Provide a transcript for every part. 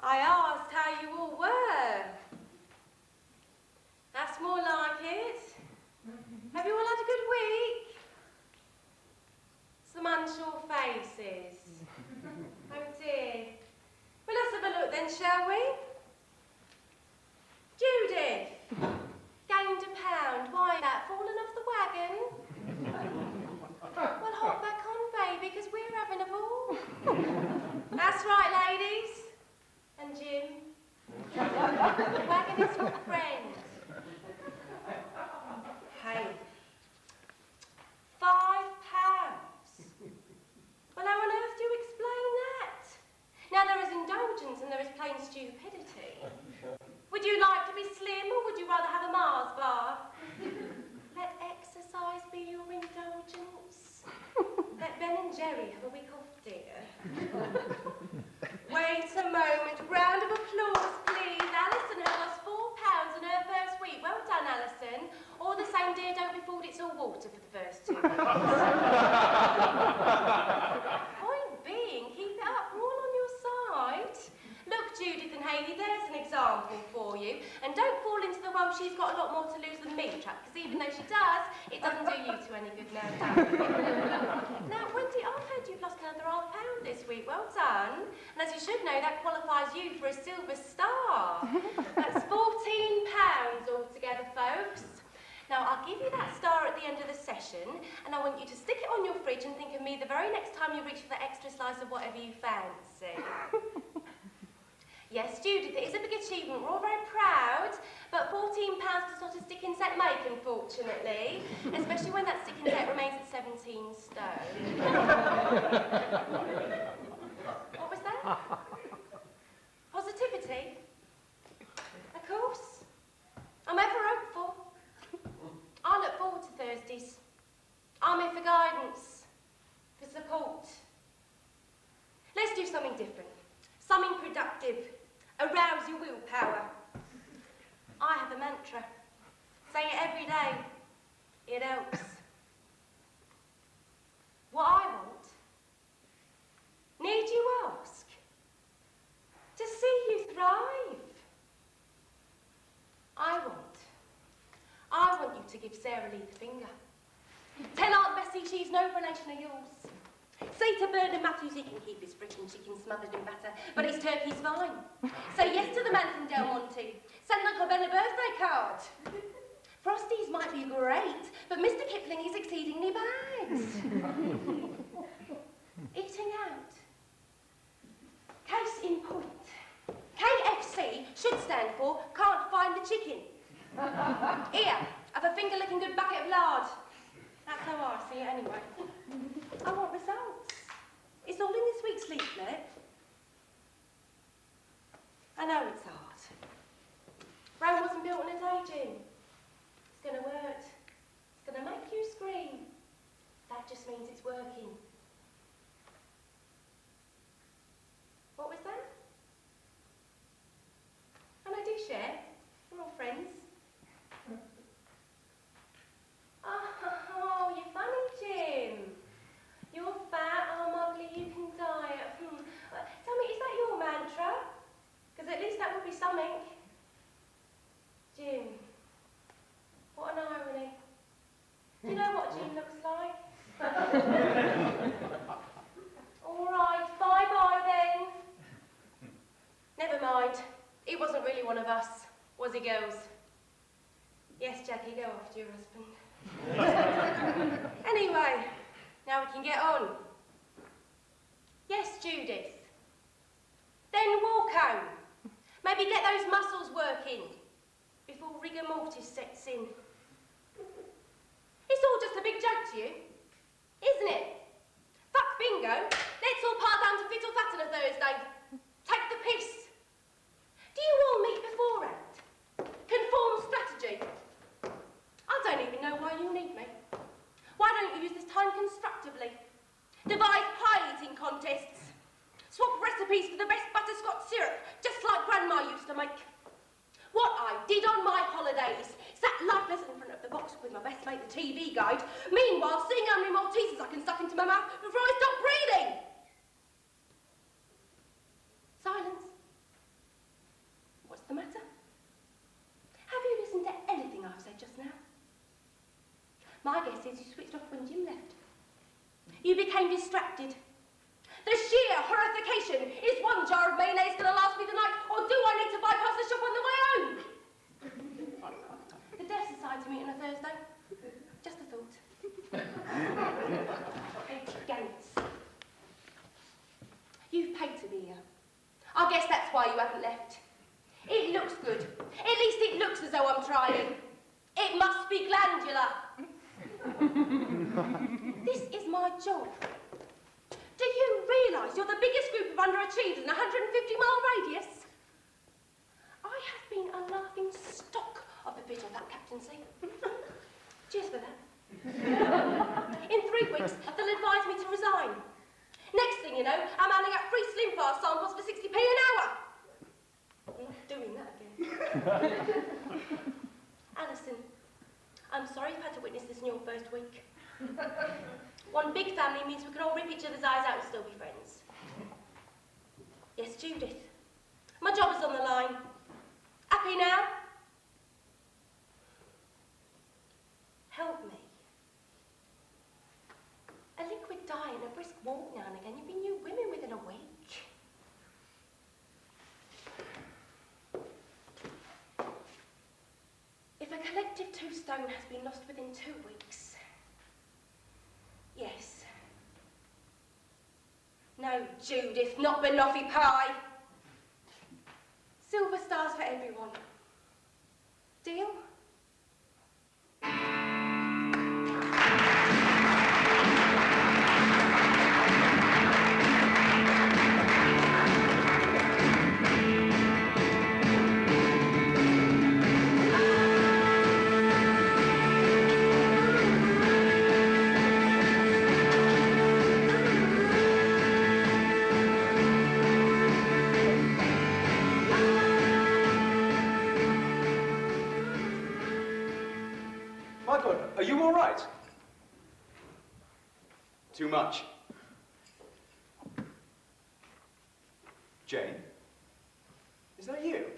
I asked how you all were. That's more like it. Have you all had a good week? Some unsure faces. Oh dear. Well, let's have a look then, shall we? Judith, gained a pound. Why that? Fallen off the wagon? Well, hop back on, baby, because we're having a ball. That's right, ladies. And Jim. The wagon is your friend. Hey. £5. Well, how on earth do you explain that? Now, there is indulgence and there is plain stupidity. Would you like to be slim or would you rather have a Mars bar? Let exercise be your indulgence. Let Ben and Jerry have a week off, dear. Wait a moment. Round of applause, please. Alison has lost £4 in her first week. Well done, Alison. All the same, dear, don't be fooled, it's all water for the first 2 weeks. Point being, keep it up. We're all on your side. Look, Judith and Hayley, there's an example for you. And don't fall into the well, she's got a lot more to lose than me trap, because even though she does, it doesn't do you two any good now, does it? Now, Wendy, I've heard you've lost another £1 this week. Well done. And as you should know, that qualifies you for a silver star. That's £14 altogether, folks. Now, I'll give you that star at the end of the session, and I want you to stick it on your fridge and think of me the very next time you reach for the extra slice of whatever you fancy. Yes, Judith, it is a big achievement. We're all very proud, but £14 does not a sticking set make, unfortunately, especially when that sticking set remains at 17 stone. What was that? Positivity? Of course. I'm ever hopeful. I look forward to Thursdays. I'm in for guidance, for support. Let's do something different, something productive. Arouse your willpower. I have a mantra. Say it every day. It helps. What I want, need you ask, to see you thrive. I want you to give Sarah Lee the finger. Tell Aunt Bessie she's no relation of yours. Say to Bernard Matthews he can keep his frickin' chicken smothered in batter, but his turkey's fine. Say yes to the man from Del Monte. Send Uncle Ben a birthday card. Frosties might be great, but Mr. Kipling is exceedingly bad. Eating out. Case in point. KFC should stand for can't find the chicken. Here, have a finger-licking good bucket of lard. That's how I see it anyway. I want results. It's all in this week's leaflet. I know it's hard. Rome wasn't built in a day, Jim. It's going to hurt. It's going to make you scream. That just means it's working. What was that? And I do share. We're all friends. Oh, you're funny, Jim. You're fat, I'm ugly, you can diet. Tell me, is that your mantra? Because at least that would be something. Jim, what an irony. Do you know what Jim looks like? All right, bye-bye then. Never mind. He wasn't really one of us, was he, girls? Yes, Jackie, go after your husband. Anyway, now we can get on. Yes, Judith. Then walk home. Maybe get those muscles working before rigor mortis sets in. It's all just a big joke to you, isn't it? Fuck bingo. Let's all part down to fit or fat on a Thursday. Take the piss. Do you all meet beforehand? Conform strategy. I don't even know why you need me. Why don't you use this time constructively? Devise pie eating contests. Swap recipes for the best butterscotch syrup, just like Grandma used to make. What I did on my holidays. Sat lifeless in front of the box with my best mate, the TV guide. Meanwhile, seeing how many Maltesers I can stuff into my mouth before I stop breathing. Silence. My guess is you switched off when Jim left. You became distracted. The sheer horrification. Is one jar of mayonnaise going to last me the night, or do I need to bypass the shop on the way home? The Deaf Society meeting on a Thursday. Just a thought. It's Gates. You've paid to be here. I guess that's why you haven't left. It looks good. At least it looks as though I'm trying. It must be glandular. This is my job. Do you realise you're the biggest group of underachievers in a 150-mile radius? I have been a laughing stock of the Fiddle Fat captaincy. Cheers for that. In 3 weeks, they'll advise me to resign. Next thing you know, I'm handing out free Slim Fast samples for 60p an hour. I'm not doing that again. Alison, I'm sorry you've had to witness this in your first week. One big family means we can all rip each other's eyes out and still be friends. Yes, Judith. My job is on the line. Happy now? Help me. A liquid dye and a brisk walk now and again. You've been new women within a week. If a collective 2 stone has been lost within 2 weeks, yes. No, Judith, not banoffee pie. Silver stars for everyone. Deal? Are you all right? Too much. Jane? Is that you?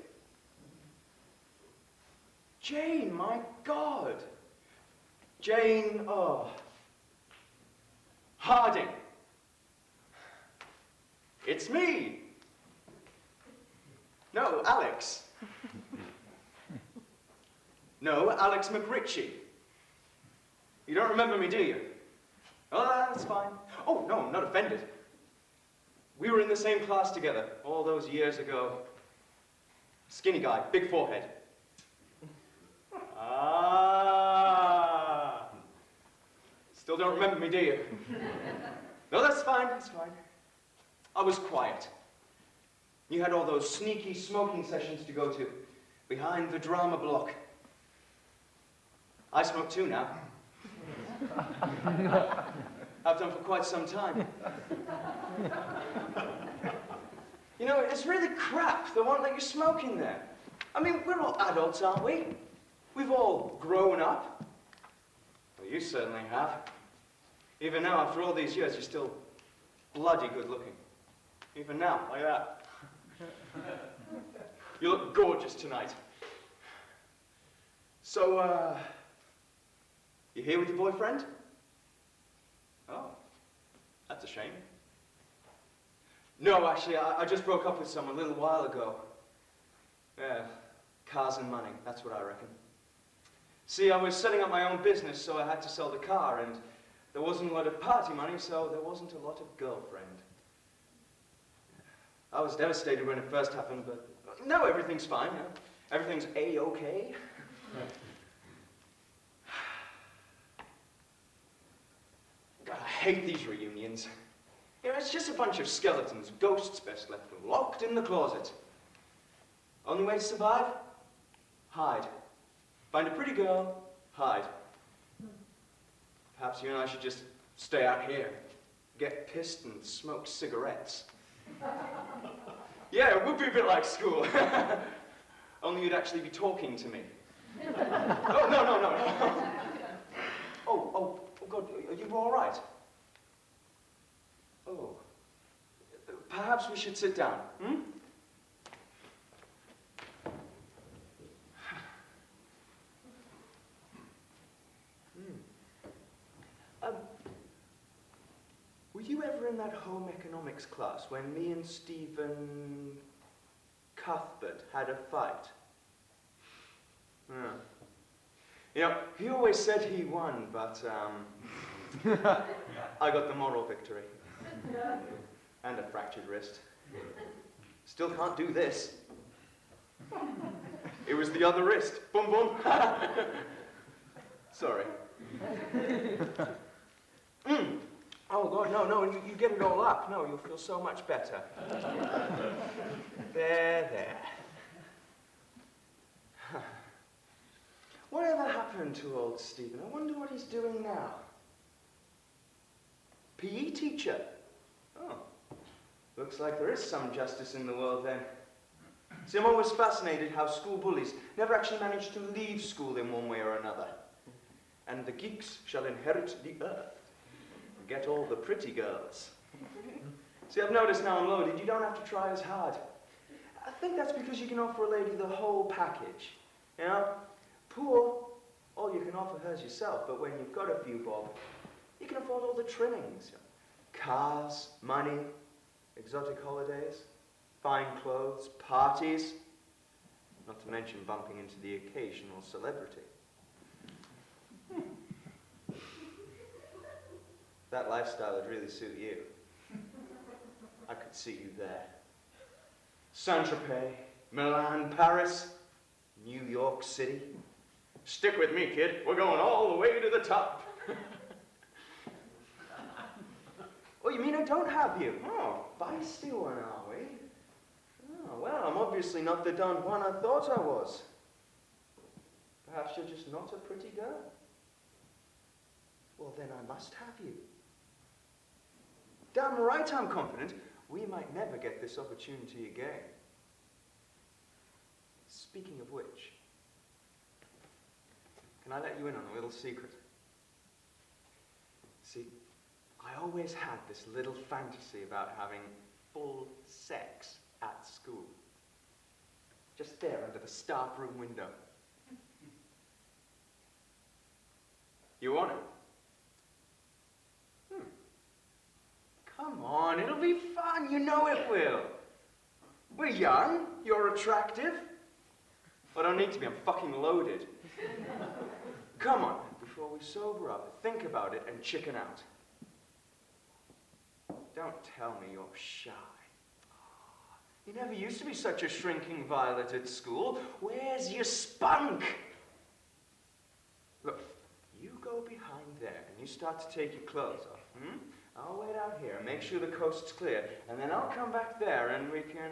Jane, my God! Jane, oh. Harding. It's me. No, Alex. No, Alex McRitchie. You don't remember me, do you? Oh, that's fine. Oh, no, I'm not offended. We were in the same class together all those years ago. Skinny guy, big forehead. Ah. Still don't remember me, do you? No, that's fine, that's fine. I was quiet. You had all those sneaky smoking sessions to go to, behind the drama block. I smoke too now. I've done for quite some time. You know, it's really crap they won't let you smoke in there. I mean, we're all adults, aren't we? We've all grown up. Well, you certainly have. Even now, after all these years, you're still bloody good looking. Even now, like that. You look gorgeous tonight. So, you here with your boyfriend? Oh, that's a shame. No, actually, I just broke up with someone a little while ago. Yeah, cars and money, that's what I reckon. See, I was setting up my own business, so I had to sell the car, and there wasn't a lot of party money, so there wasn't a lot of girlfriend. I was devastated when it first happened, but no, everything's fine. You know? Everything's A-okay. God, I hate these reunions. You know, it's just a bunch of skeletons, ghosts best left locked in the closet. Only way to survive? Hide. Find a pretty girl, hide. Perhaps you and I should just stay out here, get pissed and smoke cigarettes. Yeah, it would be a bit like school. Only you'd actually be talking to me. Oh, no. Oh, God, are you all right? Oh. Perhaps we should sit down, hmm? remember in that home economics class when me and Stephen Cuthbert had a fight? Yeah. You know, he always said he won, but I got the moral victory. And a fractured wrist. Still can't do this. It was the other wrist. Boom, boom. Sorry. Oh, God, no, you get it all up. No, you'll feel so much better. There. Whatever happened to old Stephen? I wonder what he's doing now. PE teacher. Oh, looks like there is some justice in the world then. See, I'm always fascinated how school bullies never actually manage to leave school in one way or another. And the geeks shall inherit the earth and get all the pretty girls. See, I've noticed now I'm loaded, you don't have to try as hard. I think that's because you can offer a lady the whole package. You know? Poor, all you can offer her is yourself, but when you've got a few bob, you can afford all the trimmings. Cars, money, exotic holidays, fine clothes, parties, not to mention bumping into the occasional celebrity. That lifestyle would really suit you. I could see you there. Saint-Tropez, Milan, Paris, New York City. Stick with me, kid. We're going all the way to the top. Oh, you mean I don't have you? Oh, feisty one, are we? Oh, well, I'm obviously not the Don Juan I thought I was. Perhaps you're just not a pretty girl. Well, then I must have you. Damn right I'm confident we might never get this opportunity again. Speaking of which, can I let you in on a little secret? See, I always had this little fantasy about having full sex at school. Just there under the staff room window. You want it? Come on, it'll be fun. You know it will. We're young. You're attractive. I don't need to be. I'm fucking loaded. Come on, before we sober up, think about it and chicken out. Don't tell me you're shy. You never used to be such a shrinking violet at school. Where's your spunk? Look, you go behind there and you start to take your clothes off, I'll wait out here and make sure the coast's clear, and then I'll come back there and we can,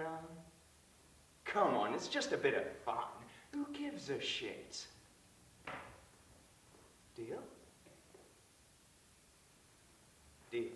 Come on, it's just a bit of fun. Who gives a shit? Deal? Deal.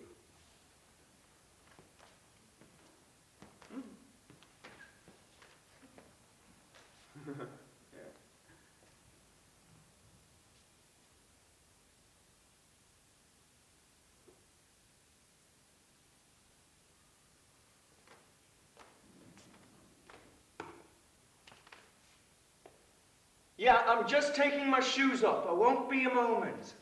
Yeah, I'm just taking my shoes off. I won't be a moment.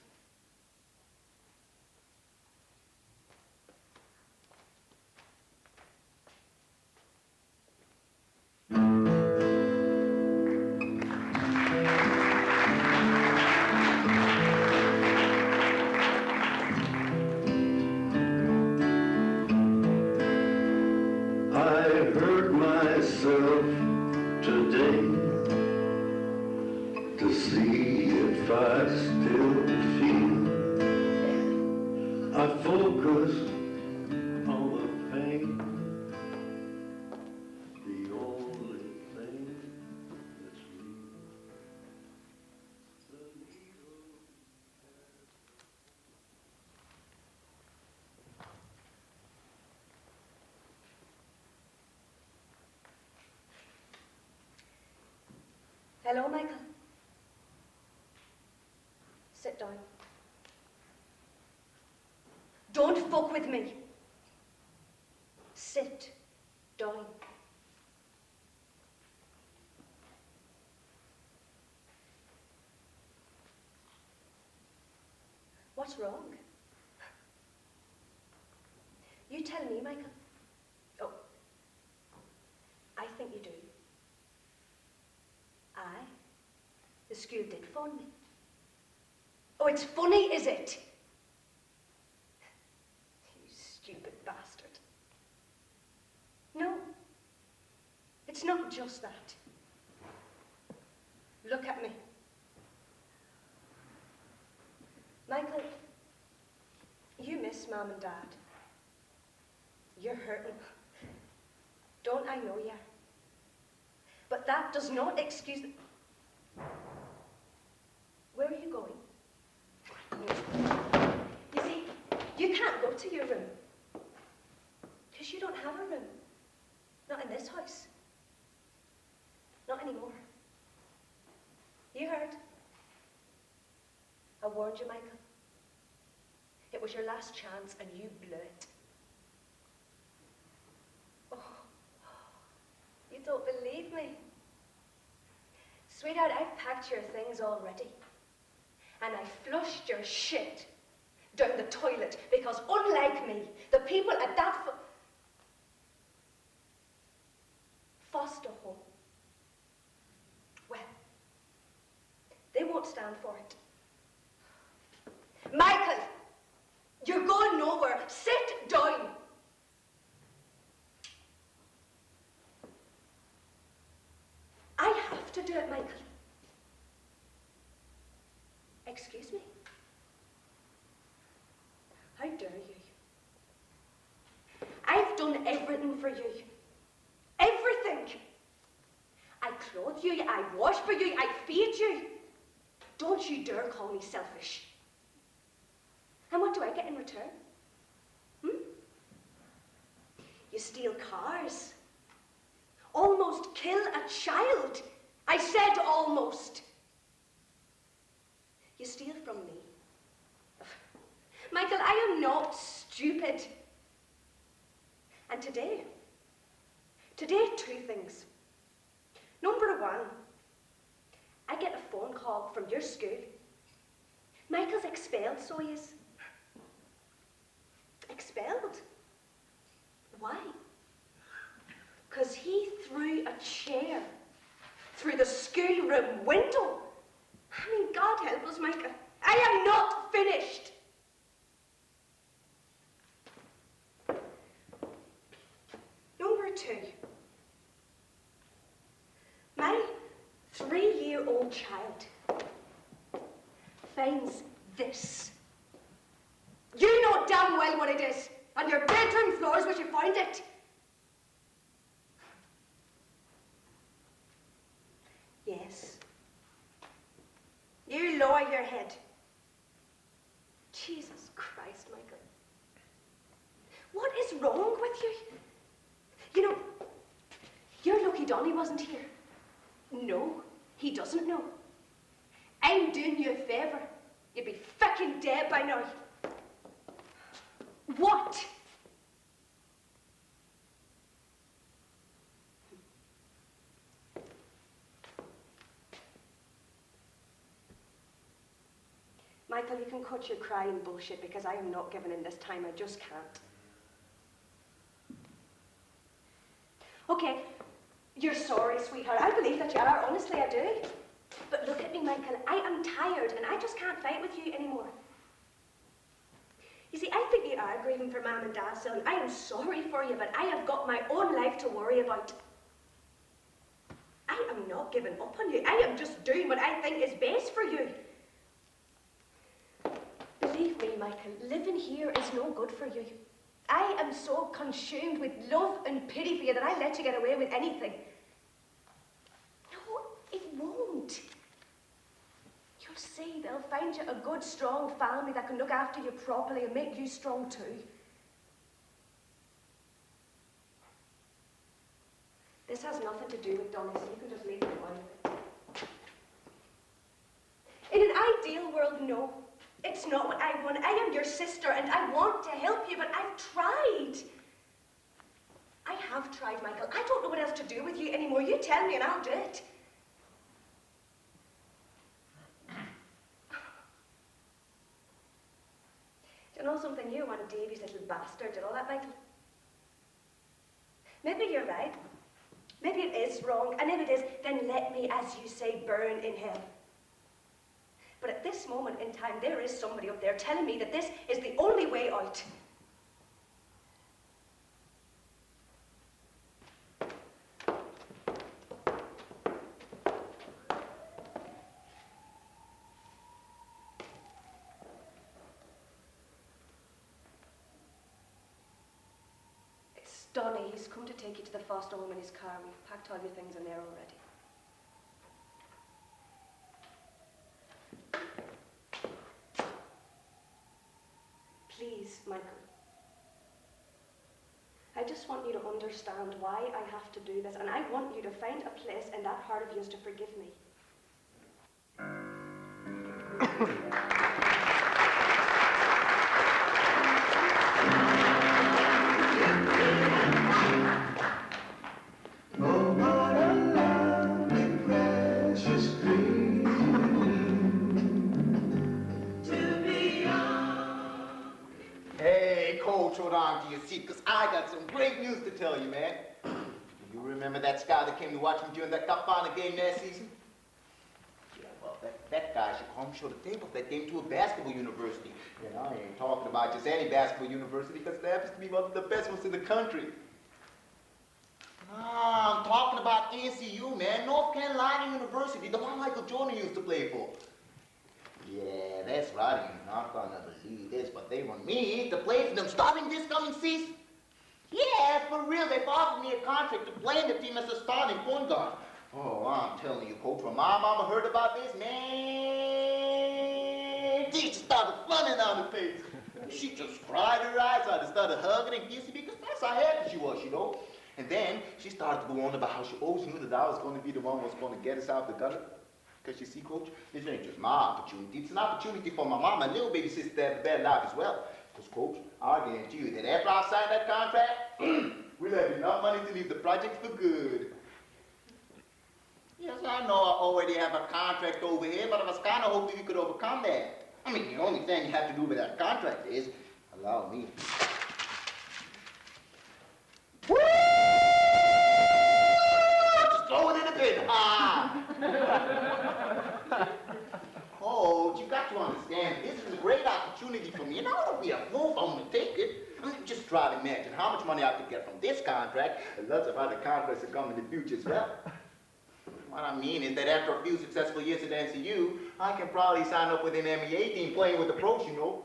I hurt myself today to see if I still feel. I focus on the pain, the only thing that's real. Hello, Michael. Sit down. Don't fuck with me. Sit down. What's wrong? You tell me, Michael. Oh, I think you do. Aye, the school did phone me. Oh, it's funny, is it? You stupid bastard. No, it's not just that. Look at me. Michael, you miss Mom and Dad. You're hurting. Don't I know you? But that does not excuse... Where are you going? You see, you can't go to your room. Because you don't have a room. Not in this house. Not anymore. You heard. I warned you, Michael. It was your last chance and you blew it. Oh, you don't believe me. Sweetheart, I've packed your things already. And I flushed your shit down the toilet because unlike me, the people at that foster home, well, they won't stand for it. Michael, you're going nowhere. Sit down. I have to do it, Michael. Excuse me? How dare you? I've done everything for you. Everything. I clothe you, I wash for you, I feed you. Don't you dare call me selfish. And what do I get in return? You steal cars. Almost kill a child. I said almost. You steal from me. Michael, I am not stupid. And today, two things. Number one, I get a phone call from your school. Michael's expelled, so he is. Expelled? Why? Because he threw a chair through the schoolroom window. I mean, God help us, Michael. I am not finished. Number two. My 3-year-old child finds this. You know damn well what it is. On your bedroom floor is where you found it. Yes. You lower your head. Jesus Christ, Michael. What is wrong with you? You know, you're lucky Donnie wasn't here. No, he doesn't know. I'm doing you a favour. You'd be fucking dead by now. What? Michael, you can cut your crying bullshit because I am not giving in this time. I just can't. Okay, you're sorry, sweetheart. I believe that you are. Honestly, I do. But look at me, Michael. I am tired and I just can't fight with you anymore. You see, I think you are grieving for Mum and Dad still, and I am sorry for you, but I have got my own life to worry about. I am not giving up on you. I am just doing what I think is best for you. Believe me, Michael, living here is no good for you. I am so consumed with love and pity for you that I let you get away with anything. No, it won't. You'll see, they'll find you a good, strong family that can look after you properly and make you strong too. This has nothing to do with Donnie, so you can just leave it alone. In an ideal world, no. It's not what I want. I am your sister and I want to help you, but I've tried. I have tried, Michael. I don't know what else to do with you anymore. You tell me and I'll do it. Do you know something? You want Davy's little bastard and all that, Michael? Maybe you're right. Maybe it is wrong, and if it is, then let me, as you say, burn in hell. But at this moment in time, there is somebody up there telling me that this is the only way out. It's Donny. He's come to take you to the foster home in his car. We've packed all your things in there already. Please, Michael. I just want you to understand why I have to do this, and I want you to find a place in that heart of yours to forgive me. Oh, what a lovely, precious dream to be young. Hey, Coach, hold on to your seat, because I got some great news to tell you, man. Do you remember that scout that came to watch me during that cup final game last season? Yeah, well, that guy should come show the tape of that game to a basketball university. And I ain't talking about just any basketball university, because it happens to be one of the best ones in the country. I'm talking about NCU, man. North Carolina University, the one Michael Jordan used to play for. Yeah, that's right. You're not gonna believe this, but they want me to play for them starting this coming season. Yeah, for real. They've offered me a contract to play in the team as a starting point guard. Oh, I'm telling you, Coach, when my mama heard about this, man, she just started flooding down the face. She just cried her eyes out and started hugging and kissing me, because that's how happy she was, you know. And then she started to go on about how she always knew that I was going to be the one who was going to get us out of the gutter. Because you see, Coach, this ain't just my opportunity. It's an opportunity for my mom and little baby sister to have a better life as well. Because, Coach, I guarantee you that after I sign that contract, we'll have enough money to leave the project for good. Yes, I know I already have a contract over here, but I was kind of hoping you could overcome that. I mean, the only thing you have to do with that contract is allow me. Woo! Just throw it in the bin. Ah! Coach, you got to understand, this is a great opportunity for me, and I won't be a fool if I'm going to take it. I mean, just try to imagine how much money I could get from this contract, and lots of other contracts that come in the future as well. What I mean is that after a few successful years at NCU, I can probably sign up with an NBA team playing with the pros, you know.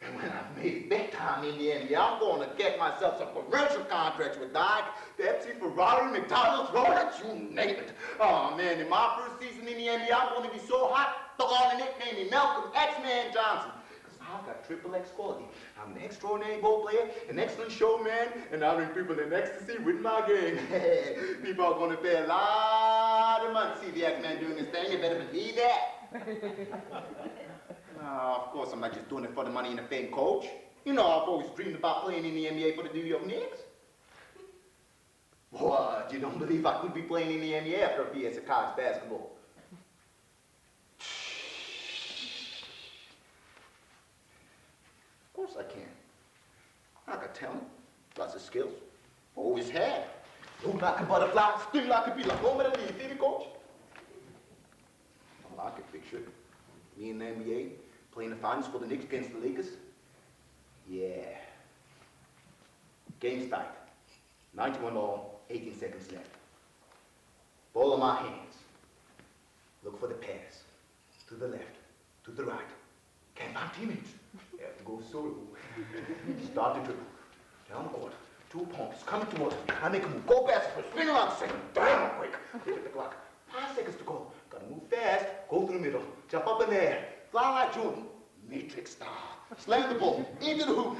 And when I've made it big time in the NBA, I'm going to get myself some commercial contracts with Nike, Pepsi, Ferrari, McDonald's, Rolex, you name it. Oh, man, in my first season in the NBA, I'm going to be so hot, they're going to nickname me Malcolm X-Man Johnson. Because I've got triple X quality. I'm an extraordinary ball player, an excellent showman, and I bring people in ecstasy with my game. People are going to pay a lot of money to see the X-Man doing this thing. You better believe that. Of course, I'm not just doing it for the money and the fame, Coach. You know, I've always dreamed about playing in the NBA for the New York Knicks. What? You don't believe I could be playing in the NBA after a few years of college basketball? Of course I can. I got talent, lots of skills. Always had. Look like a butterfly, sting like a bee, like home at the lead, see me, Coach? Well, I can picture it. Me in the NBA, playing the finals for the Knicks against the Lakers. Yeah. Game start. 91 all, 18 seconds left. Ball in my hands. Look for the pass. To the left, to the right. Can't find teammates. Have to go solo. Start the dribble. Down court. 2 opponents coming towards me. I make a move. Go basketball. Spin around the second. Damn quick. Look at the clock. 5 seconds to go. Gotta move fast. Go through the middle. Jump up in the air. Fly like Jordan. Matrix style. Slam the ball. Into the hoop.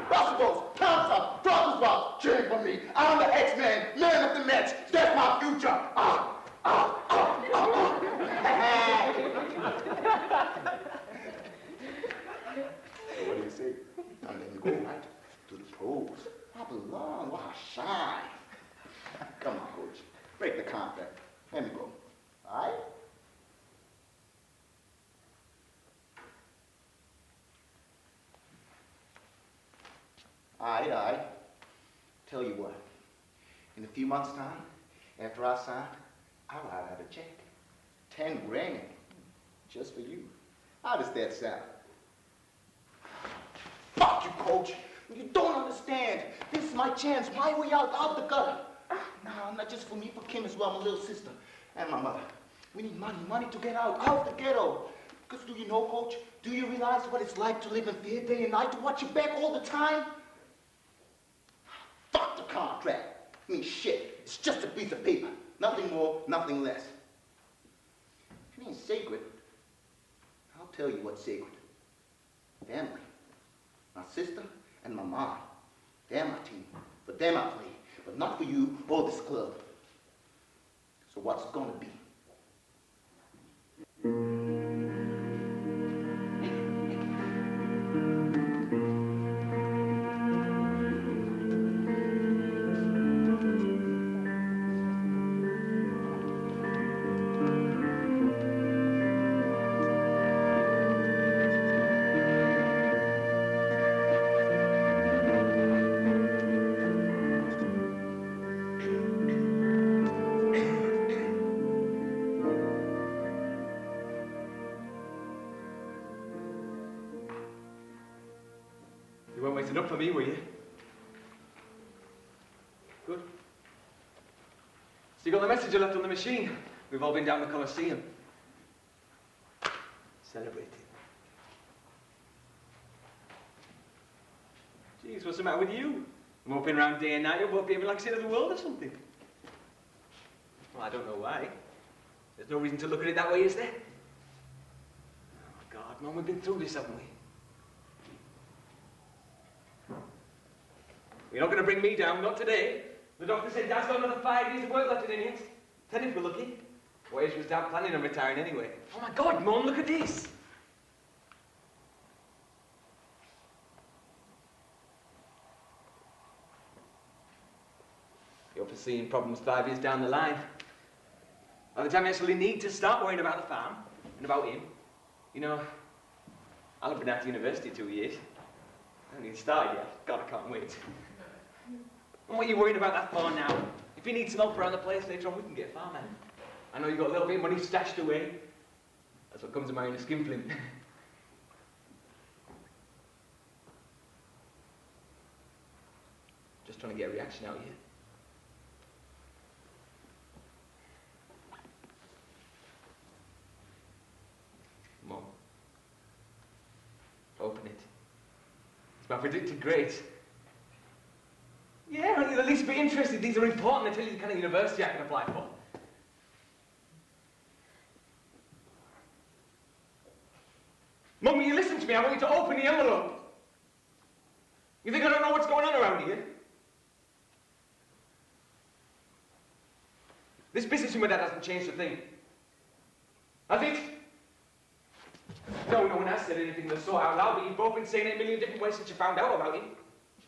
Bounce the balls. Pounce up. Drop the ball. Cheering for me. I'm the X-Man. Man of the match. That's my future. So what do you say? I'm letting you go, right? To the pros. I belong. Why shine? Come on, Coach. Break the contract. Let me go. All right? All right. Tell you what. In a few months' time, after I sign, I'll write out a check. 10 grand. Just for you. How does that sound? Fuck you, Coach. You don't understand. This is my chance, my way out the gutter. No, not just for me, for Kim as well, my little sister, and my mother. We need money to get out the ghetto. Because do you know, Coach, do you realize what it's like to live in fear day and night, to watch your back all the time? Fuck the contract. I mean, shit, it's just a piece of paper. Nothing more, nothing less. If it ain't sacred, I'll tell you what's sacred. Family. My sister and my mom. They're my team. For them I play. But not for you or this club. So what's it gonna be? You weren't waiting up for me, were you? Good. So you got the message I left on the machine? We've all been down the Colosseum. Celebrating. Jeez, what's the matter with you? Moping around day and night, you're both behaving like the center of the world or something. Well, I don't know why. There's no reason to look at it that way, is there? Oh, God, Mum, we've been through this, haven't we? You're not going to bring me down, not today. The doctor said Dad's got another 5 years of work left in him. 10 if we're lucky. Wage was Dad planning on retiring anyway. Oh my God, Mum, look at this. You're foreseeing problems 5 years down the line. By the time you actually need to start worrying about the farm and about him, you know, I'll have been out to university 2 years. I haven't even started yet. God, I can't wait. And what are you worried about that for now? If you need some help around the place later on, we can get a farmhand. I know you've got a little bit of money stashed away. That's what comes of marrying a skinflint. Just trying to get a reaction out of you. Mum. Open it. It's my predicted grades. Yeah, aren't you the least bit interested? These are important. They tell you the kind of university I can apply for. Mum, will you listen to me? I want you to open the envelope. You think I don't know what's going on around here? This business with my dad hasn't changed a thing. Has it? No one has said anything that's so out loud, but you've both been saying it a million different ways since you found out about him.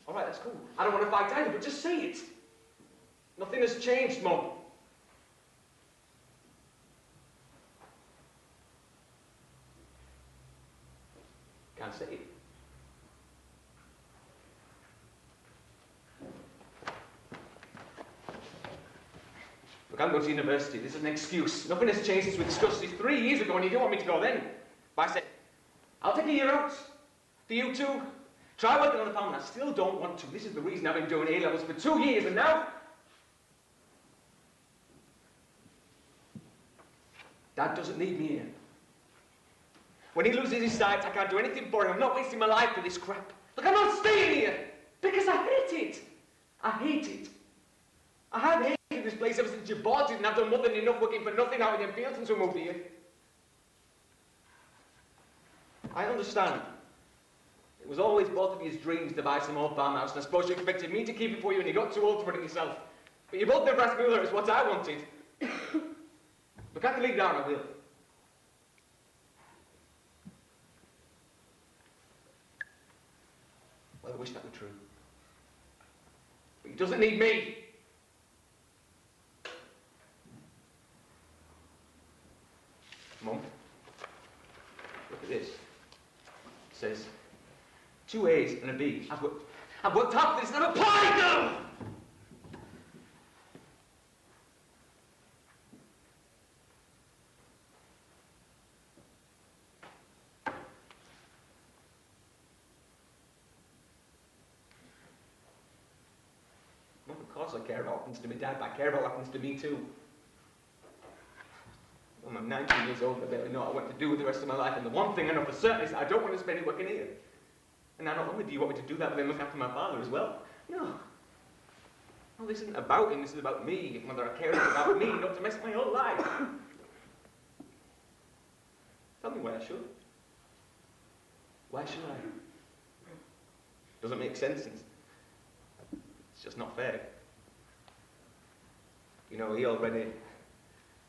All right, that's cool. I don't want to fight either, but just say it. Nothing has changed, Mum. Can't say it. Look, I'm going to university. This is an excuse. Nothing has changed since we discussed this 3 years ago, and you didn't want me to go then. But I said, I'll take a year out. For you too. Try working on the farm, and I still don't want to. This is the reason I've been doing A-levels for 2 years, and now... Dad doesn't need me here. When he loses his sight, I can't do anything for him. I'm not wasting my life for this crap. Look, I'm not staying here, because I hate it. I hate it. I have hated this place ever since you bought it, and I've done more than enough working for nothing out in the field since we moved here. I understand. It was always both of your dreams to buy some old farmhouse, and I suppose you expected me to keep it for you when you got too old for it yourself. But you both never asked me whether it's what I wanted. Look, I can leave now, I will. Well, I wish that were true. But he doesn't need me. Mum, look at this. It says 2 A's and a B. I've worked hard for this and I've applied them! course I care about what happens to my dad, but I care about what happens to me too. When I'm 19 years old, I barely know what to do with the rest of my life, and the one thing I know for certain is I don't want to spend it working here. And now not only do you want me to do that, but then look after my father as well. No. No, this isn't about him, this is about me, and whether I care about me, not to mess my whole life. Tell me why I should. Why should I? Doesn't make sense. It's just not fair. You know, he already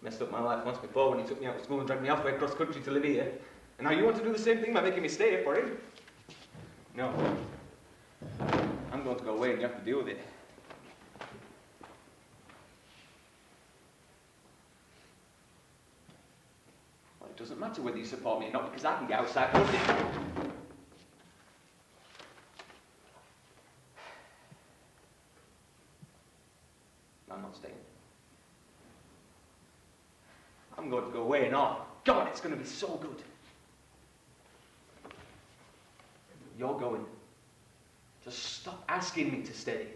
messed up my life once before when he took me out of school and dragged me halfway across country to live here. And now you want to do the same thing by making me stay here for him? No. I'm going to go away and you have to deal with it. Well, it doesn't matter whether you support me or not because I can get outside. I'm not staying. I'm going to go away and oh, God, it's going to be so good. You're going. Just stop asking me to stay.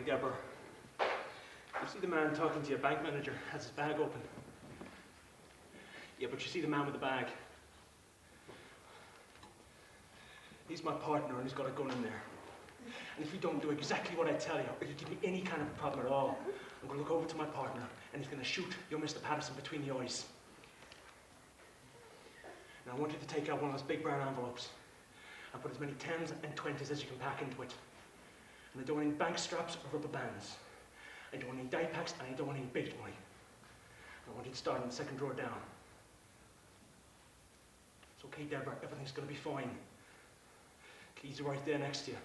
Deborah, you see the man talking to your bank manager has his bag open. Yeah, but you see the man with the bag. He's my partner and he's got a gun in there. And if you don't do exactly what I tell you, or you give me any kind of problem at all, I'm going to look over to my partner and he's going to shoot your Mr. Patterson between the eyes. Now I want you to take out one of those big brown envelopes and put as many 10s and 20s as you can pack into it. And I don't want any bank straps or rubber bands. I don't want any die packs, and I don't want any baked money. I want you to start in the second drawer down. It's okay, Deborah, everything's gonna be fine. Keys are right there next to you.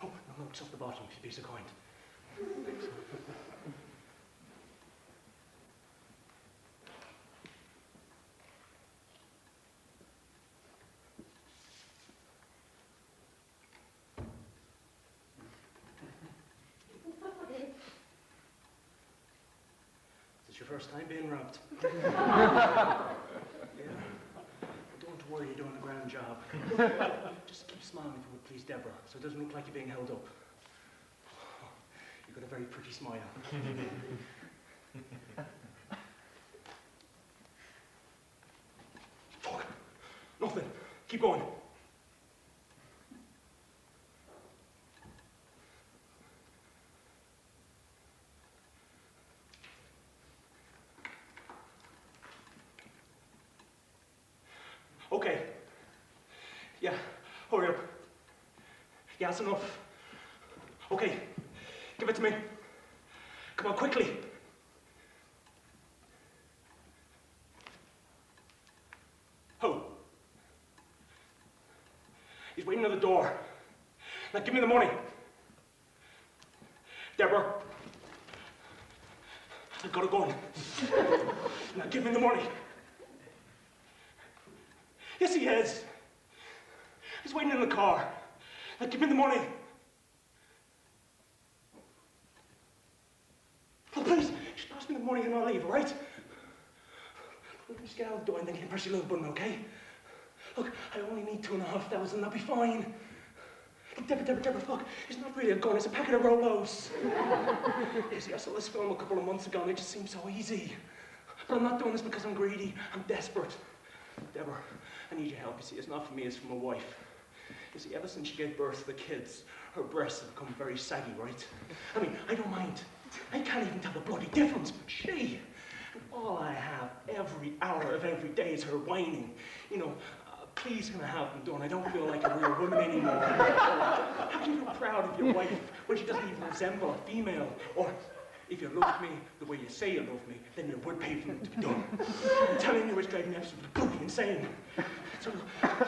Oh, no, it's off the bottom, if you be so kind. Is this your first time being robbed? Yeah. Don't worry, you're doing a grand job. Just keep smiling if you would, please, Deborah, so it doesn't look like you're being held up. You've got a very pretty smile. Fuck. Nothing. Keep going. Okay. Yeah, hurry up. Yeah, that's enough. Okay. Give it to me. Come on, quickly. Who? He's waiting at the door. Now give me the money. Deborah. I've got a gun. Now give me the money. Yes, he is. He's waiting in the car. Now give me the money. Oh, please, just pass me the money and I'll leave, all right? Look, just get out the door and then you can press your little button, okay? Look, I only need 2,500, that'll be fine. Look, Deborah, look, it's not really a gun, it's a packet of Rolos. You see, I saw this film a couple of months ago and it just seemed so easy. But I'm not doing this because I'm greedy, I'm desperate. Deborah, I need your help, you see, it's not for me, it's for my wife. You see, ever since she gave birth to the kids, her breasts have become very saggy, right? I mean, I don't mind. I can't even tell the bloody difference, but she, all I have every hour of every day is her whining. You know, please can I have them done? I don't feel like a real woman anymore. How can you feel proud of your wife when she doesn't even resemble a female? Or If you loved me the way you say you love me, then you would pay for it to be done. I'm telling you, it's driving me absolutely bloody insane. So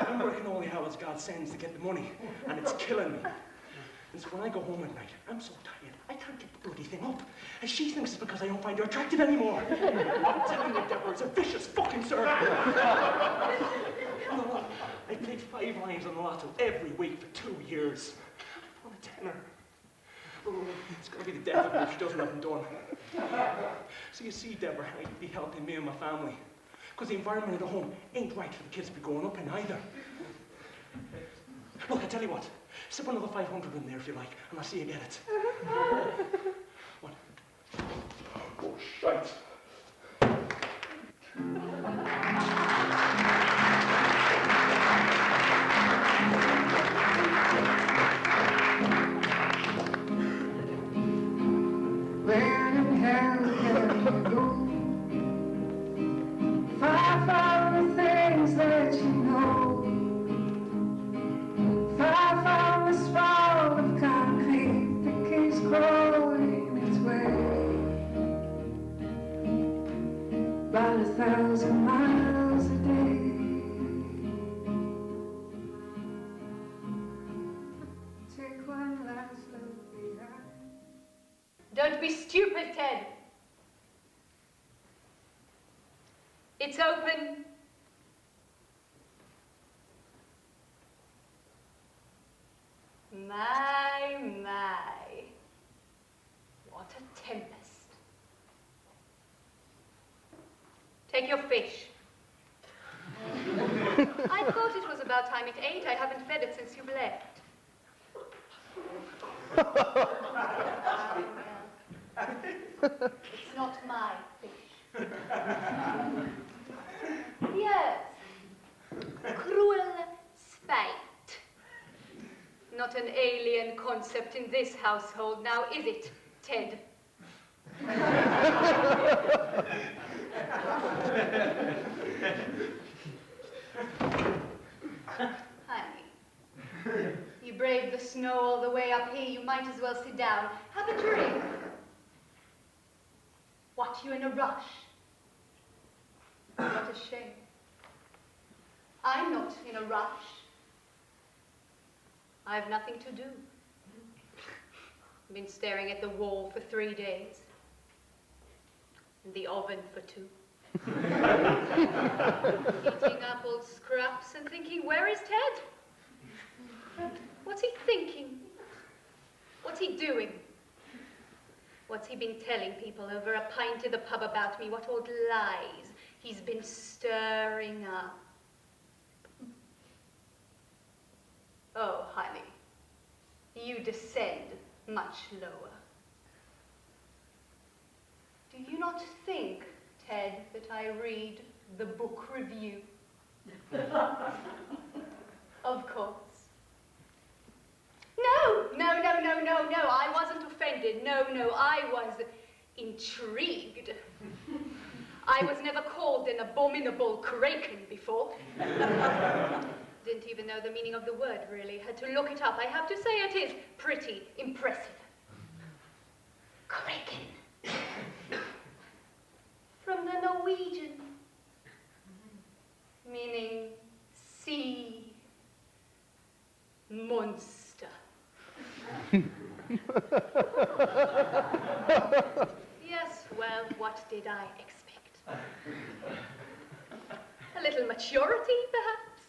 I'm working all the hours God sends to get the money, and it's killing me. And so when I go home at night, I'm so tired, I can't get the bloody thing up. And she thinks it's because I don't find her attractive anymore. I'm telling you, Deborah, it's a vicious fucking circle. I played 5 lines on the lotto every week for 2 years. I won a tenner. Oh, it's going to be the death of her if she doesn't have them done. So you see, Deborah, I'd be helping me and my family. Because the environment at home ain't right for the kids to be growing up in either. Look, I tell you what. Slip another 500 in there if you like, and I'll see you get it. What? Oh, shite. Where in hell can you go? Far from the things that you know. Far from this fall of concrete that keeps growing its way. About 1,000 miles a day. Take one last look behind. Don't be stupid, Ted. It's open. My. What a tempest. Take your fish. I thought it was about time it ate. I haven't fed it since you've left. It's not my fish. Yes. Cruel spite. Not an alien concept in this household now, is it, Ted? Honey, you braved the snow all the way up here. You might as well sit down. Have a drink. What, you in a rush? What a shame. I'm not in a rush. I've nothing to do. I've been staring at the wall for 3 days. And the oven for 2. Eating apple scraps and thinking, where is Ted? What's he thinking? What's he doing? What's he been telling people over a pint at the pub about me? What old lies he's been stirring up? Oh, honey, you descend much lower. Do you not think, Ted, that I read the book review? Of course. No, I wasn't offended. No, I was intrigued. I was never called an abominable kraken before. Didn't even know the meaning of the word, really. Had to look it up. I have to say it is pretty impressive. Kraken. From the Norwegian. Meaning sea monster. Yes, well, what did I expect? A little maturity, perhaps?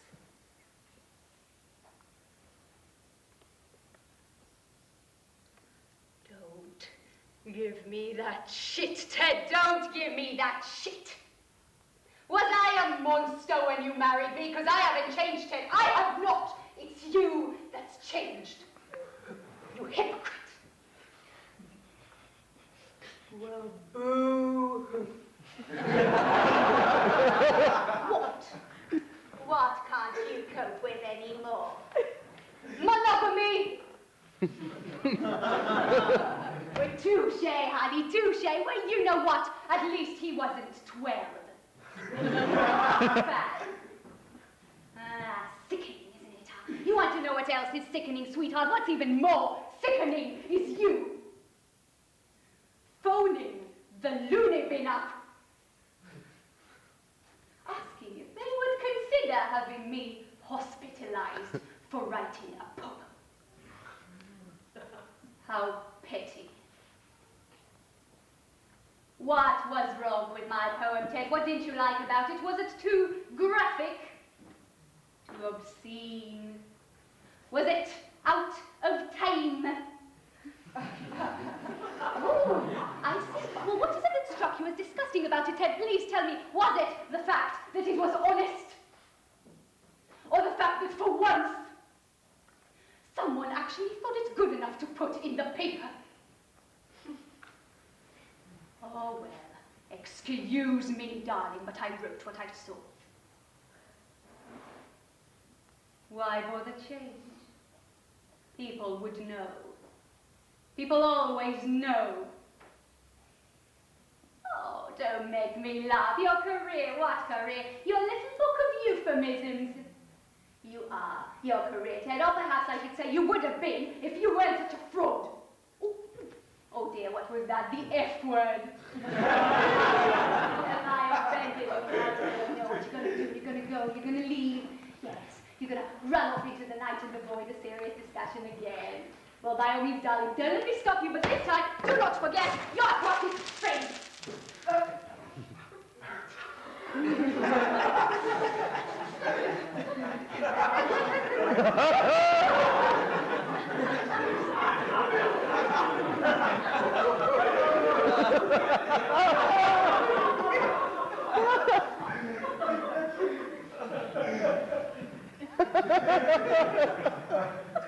Don't give me that shit, Ted. Don't give me that shit. Was I a monster when you married me? Because I haven't changed, Ted. I have not. It's you that's changed. You hypocrite. Well, boo. What can't you cope with anymore? Monogamy! Well, touche, honey, touche. Well, you know what? At least he wasn't 12. Bad. Sickening, isn't it? You want to know what else is sickening, sweetheart? What's even more sickening is you. phoning the loony bin up, asking if they would consider having me hospitalized for writing a poem. How petty. What was wrong with my poem, Ted? What didn't you like about it? Was it too graphic? Too obscene? Was it out of time? Oh, I see. Well, what is it that struck you as disgusting about it, Ted? Please tell me, was it the fact that it was honest? Or the fact that for once, someone actually thought it good enough to put in the paper? Oh, well, excuse me, darling, but I wrote what I saw. Why bother change? People would know. People always know. Oh, don't make me laugh. Your career, what career? Your little book of euphemisms. You are. Your career, Ted, or perhaps I should say you would have been if you weren't such a fraud. Ooh. Oh dear, what was that? The F word. Am I offended? Oh, no, what you're going to do? You're going to go, you're going to leave. Yes, you're going to run off into the night and avoid a serious discussion again. Well, by all means, darling, don't let me stop you, but this time, do not forget your promised friend.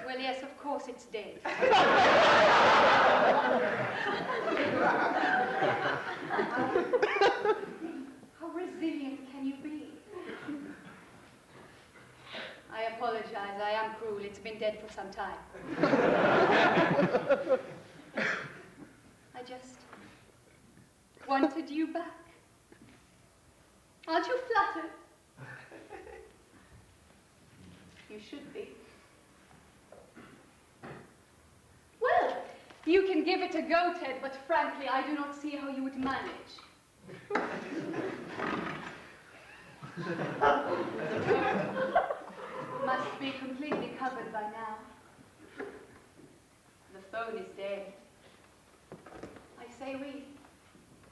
Well, yes, of course it's dead. How resilient can you be? I apologize. I am cruel. It's been dead for some time. I just wanted you back. Aren't you flattered? You should be. Well, you can give it a go, Ted, but frankly, I do not see how you would manage. Must be completely covered by now. The phone is dead. I say we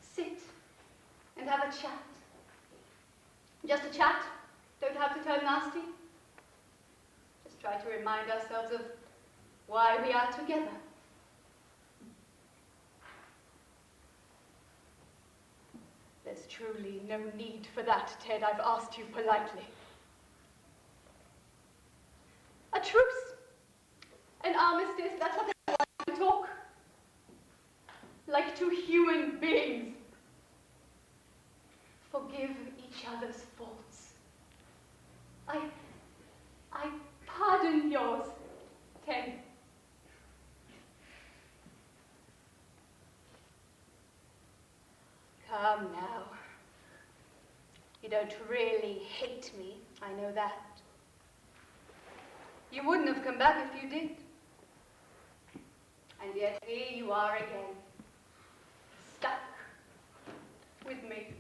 sit and have a chat. Just a chat. Don't have to turn nasty. Just try to remind ourselves of why we are together. There's truly no need for that, Ted. I've asked you politely. A truce. An armistice. That's what I want to talk. Like two human beings. Forgive each other's faults. I pardon yours, Ted. Come now. You don't really hate me, I know that. You wouldn't have come back if you did. And yet here you are again, stuck with me.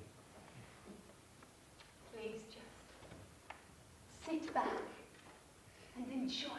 Please just sit back and enjoy it.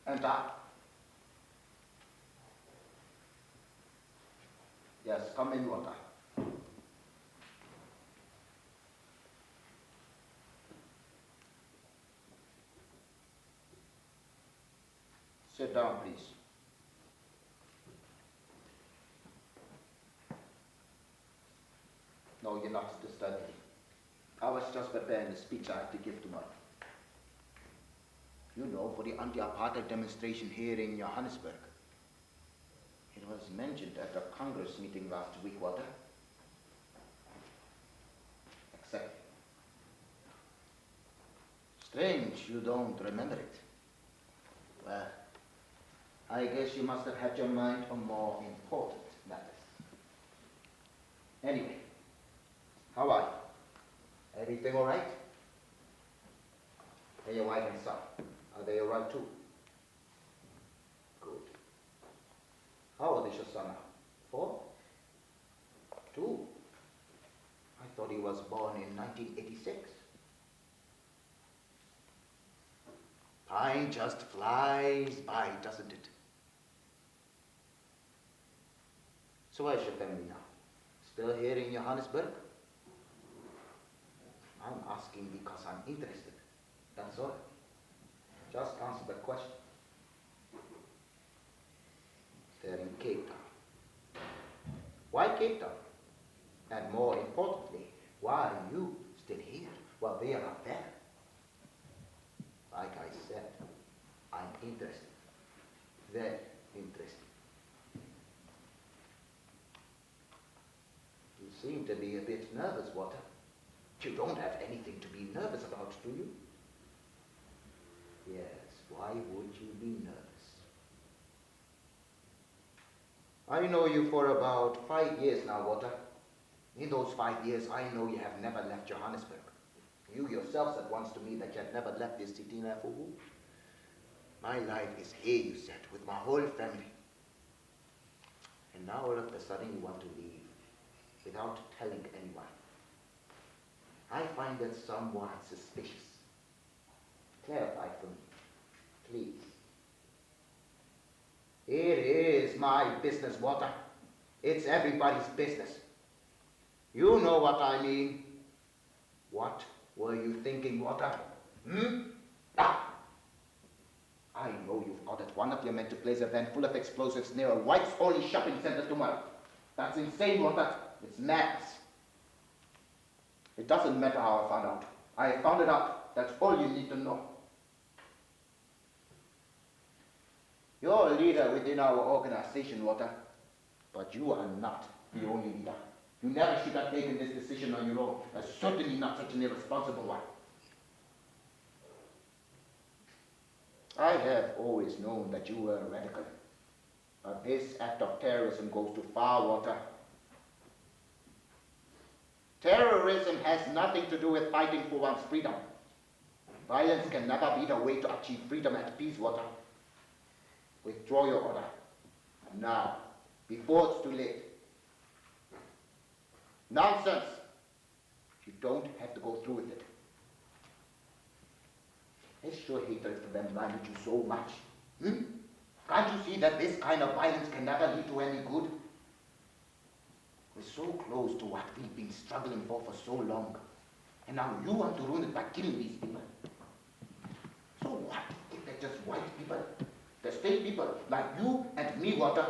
And Yes, come in, Walter. Sit down, please. No, you're not to study. I was just preparing the speech I have to give tomorrow. You know, for the anti-apartheid demonstration here in Johannesburg. It was mentioned at the Congress meeting last week, Walter. Except, strange you don't remember it. Well, I guess you must have had your mind on more important matters. Anyway, how are you? Everything all right? And your wife and son, are they all right too? Good. How old is your son now? 4? 2? I thought he was born in 1986. Time just flies by, doesn't it? So where's your family now? Still here in Johannesburg? I'm asking because I'm interested. That's all. Just answer the question. They're in Cape Town. Why Cape Town? And more importantly, why are you still here while they are up there? Like I said, I'm interested. Very interested. You seem to be a bit nervous, Walter. You don't have anything to be nervous about, do you? Yes, why would you be nervous? I know you for about 5 years now, Walter. In those 5 years, I know you have never left Johannesburg. You yourself said once to me that you had never left this city now for who? My life is here, you said, with my whole family. And now all of a sudden you want to leave, without telling anyone. I find that somewhat suspicious. Clarify for me, please. It is my business, Walter. It's everybody's business. You know what I mean. What were you thinking, Walter? Ah! I know you've got it. One of you meant to place a van full of explosives near a whites-only shopping center tomorrow. That's insane, Walter. It's madness. It doesn't matter how I found out. I found it out. That's all you need to know. You're a leader within our organization, Walter. But you are not the only leader. You never should have taken this decision on your own. Certainly not such an irresponsible one. I have always known that you were a radical. But this act of terrorism goes too far, Walter. Terrorism has nothing to do with fighting for one's freedom. Violence can never be the way to achieve freedom and peace, Walter. Withdraw your order. Now, before it's too late. Nonsense! You don't have to go through with it. Has your hatred for them blinded you so much? Can't you see that this kind of violence can never lead to any good? We're so close to what we've been struggling for so long. And now you want to ruin it by killing these people. So what if they're just white people? They're still people like you and me, Walter.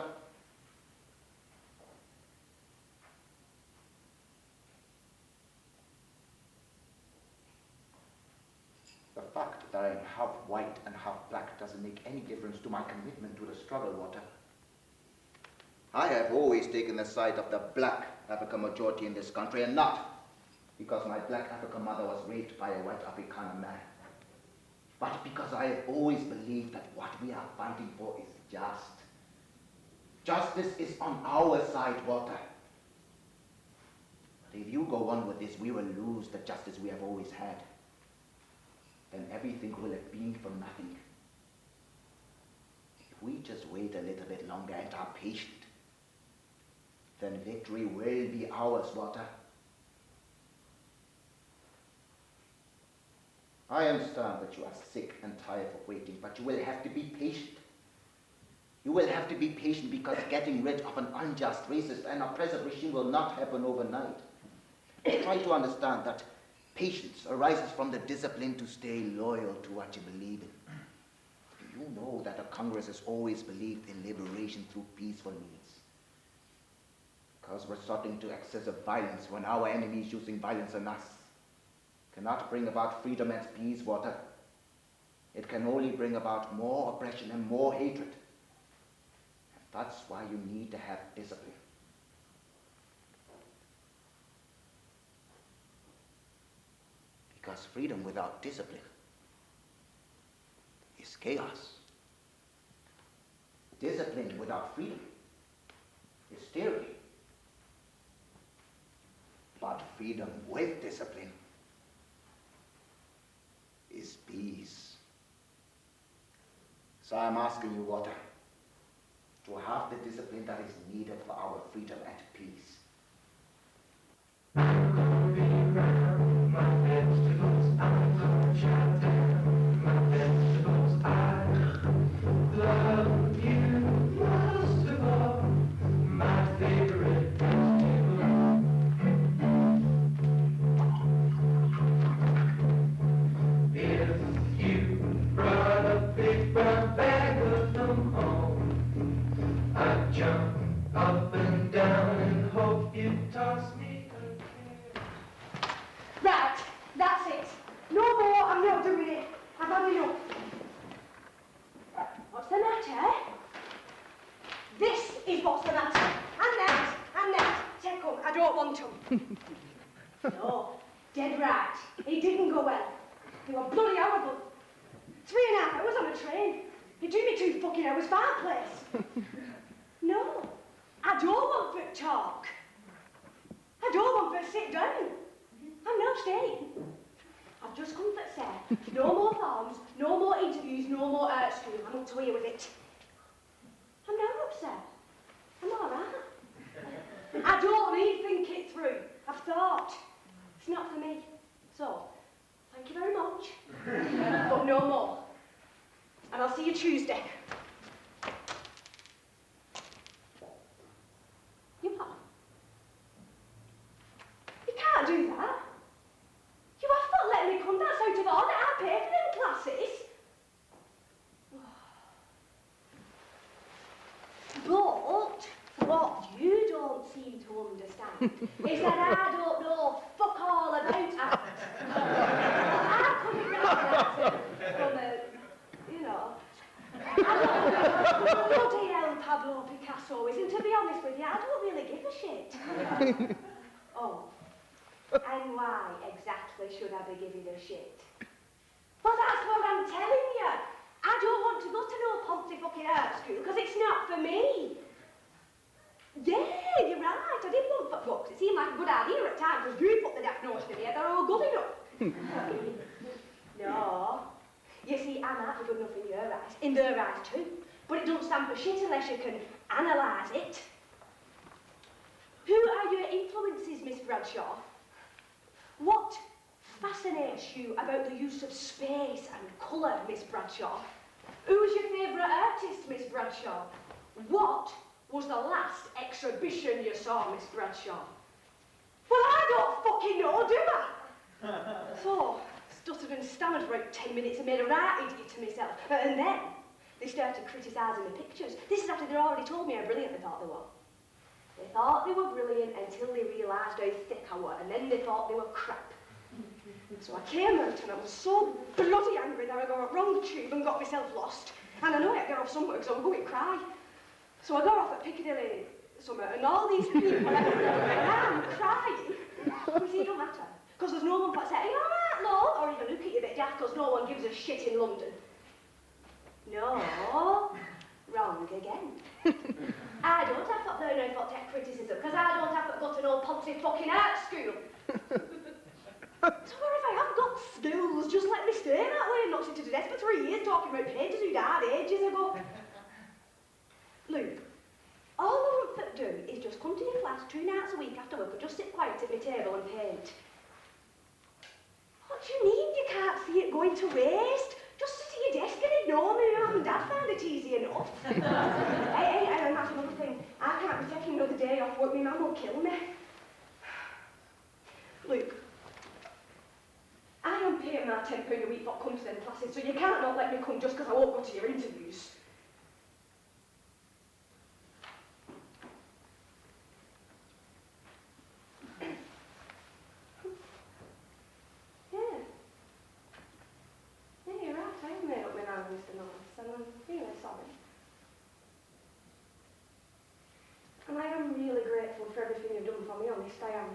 The fact that I'm half white and half black doesn't make any difference to my commitment to the struggle, Walter. I have always taken the side of the black African majority in this country, and not because my black African mother was raped by a white Afrikaner man, but because I have always believed that what we are fighting for is just. Justice is on our side, Walter. But if you go on with this, we will lose the justice we have always had. Then everything will have been for nothing. If we just wait a little bit longer and are patient, then victory will be ours, Walter. I understand that you are sick and tired of waiting, but you will have to be patient. You will have to be patient because getting rid of an unjust, racist, and oppressive regime will not happen overnight. Try to understand that patience arises from the discipline to stay loyal to what you believe in. You know that the Congress has always believed in liberation through peaceful means. Because resorting to excessive violence when our enemy is using violence on us cannot bring about freedom and peace, Walter. It can only bring about more oppression and more hatred. And that's why you need to have discipline. Because freedom without discipline is chaos. Discipline without freedom is tyranny. But freedom with discipline is peace. So I'm asking you, Walter, to have the discipline that is needed for our freedom and peace. Right, that's it. No more, I'm not doing it. I've had enough. What's the matter? This is what's the matter. And that. Take them, I don't want them. No, dead right. It didn't go well. They were bloody horrible. 3.5 hours on a train. It took me 2 fucking hours fireplace. No, I don't want for to talk. I don't want for to sit down. I'm not staying. I've just come for to say, no more forms, no more interviews, no more art school. I'm up to here with it. I'm not upset. I'm all right. I don't need think it through. I've thought. It's not for me. So, thank you very much. But no more. And I'll see you Tuesday. You what? You can't do that. You have to let me come. That's out of order. I pay for them classes. But what you don't seem to understand is that I don't know fuck all about art. I'm coming round from a, you know, I don't know bloody hell Pablo Picasso is, and to be honest with you, I don't really give a shit. Oh, and why exactly should I be giving a shit? Well, that's what I'm telling you. I don't want to go to no Ponty fucking art school because it's not for me. Yeah, you're right. I did want for books. It seemed like a good idea at times because you put the daft notion in me that I was good enough. No. You see, I might be good enough in your eyes, in their eyes too. But it don't stand for shit unless you can analyse it. Who are your influences, Miss Bradshaw? What fascinates you about the use of space and colour, Miss Bradshaw? Who's your favourite artist, Miss Bradshaw? What was the last exhibition you saw, Miss Bradshaw? Well, I don't fucking know, do I? So, stuttered and stammered for about 10 minutes and made a right idiot to myself. And then they started criticising the pictures. This is after they'd already told me how brilliant they thought they were. They thought they were brilliant until they realised how thick I were, and then they thought they were crap. So I came out and I was so bloody angry that I got wrong tube and got myself lost. And I know I had to get off somewhere because I was going to cry. So I got off at Piccadilly somewhere, and all these people around crying. You see, it don't matter. Because there's no one but saying, "Are you all right, love?" Or even look at you a bit daft because no one gives a shit in London. No, wrong again. I don't have to learn how to take criticism because I don't have to go to no Ponty fucking art school. So if I have got skills, just let me stay that way and not sit to death for 3 years talking about painters who died ages ago. Luke, all I want to do is just come to your class 2 nights a week after work and just sit quiet at my table and paint. What do you mean you can't see it going to waste? Just sit at your desk and ignore me. Your mum and dad found it easy enough. my £10 a week for come to them classes, so you can't not let me come just because I won't go to your interviews. Yeah. Yeah, you're right, I have made up my mind, Mr. Norris, and I'm really sorry. And I am really grateful for everything you've done for me, honest, I am.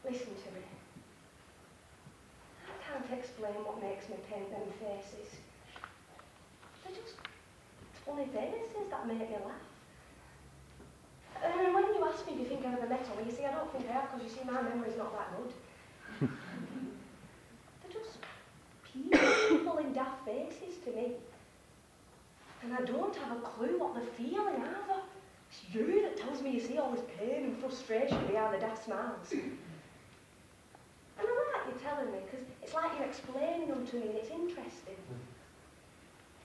Listen to me. I can't explain what makes me paint them faces. They're just funny faces that make me laugh. And when you ask me if you think I ever met one, you see, I don't think I have, because you see, my memory's not that good. They're just people in daft faces to me. And I don't have a clue what they're feeling either. It's you that tells me you see all this pain and frustration behind the daft smiles. And I like you telling me, because it's like you're explaining them to me and it's interesting.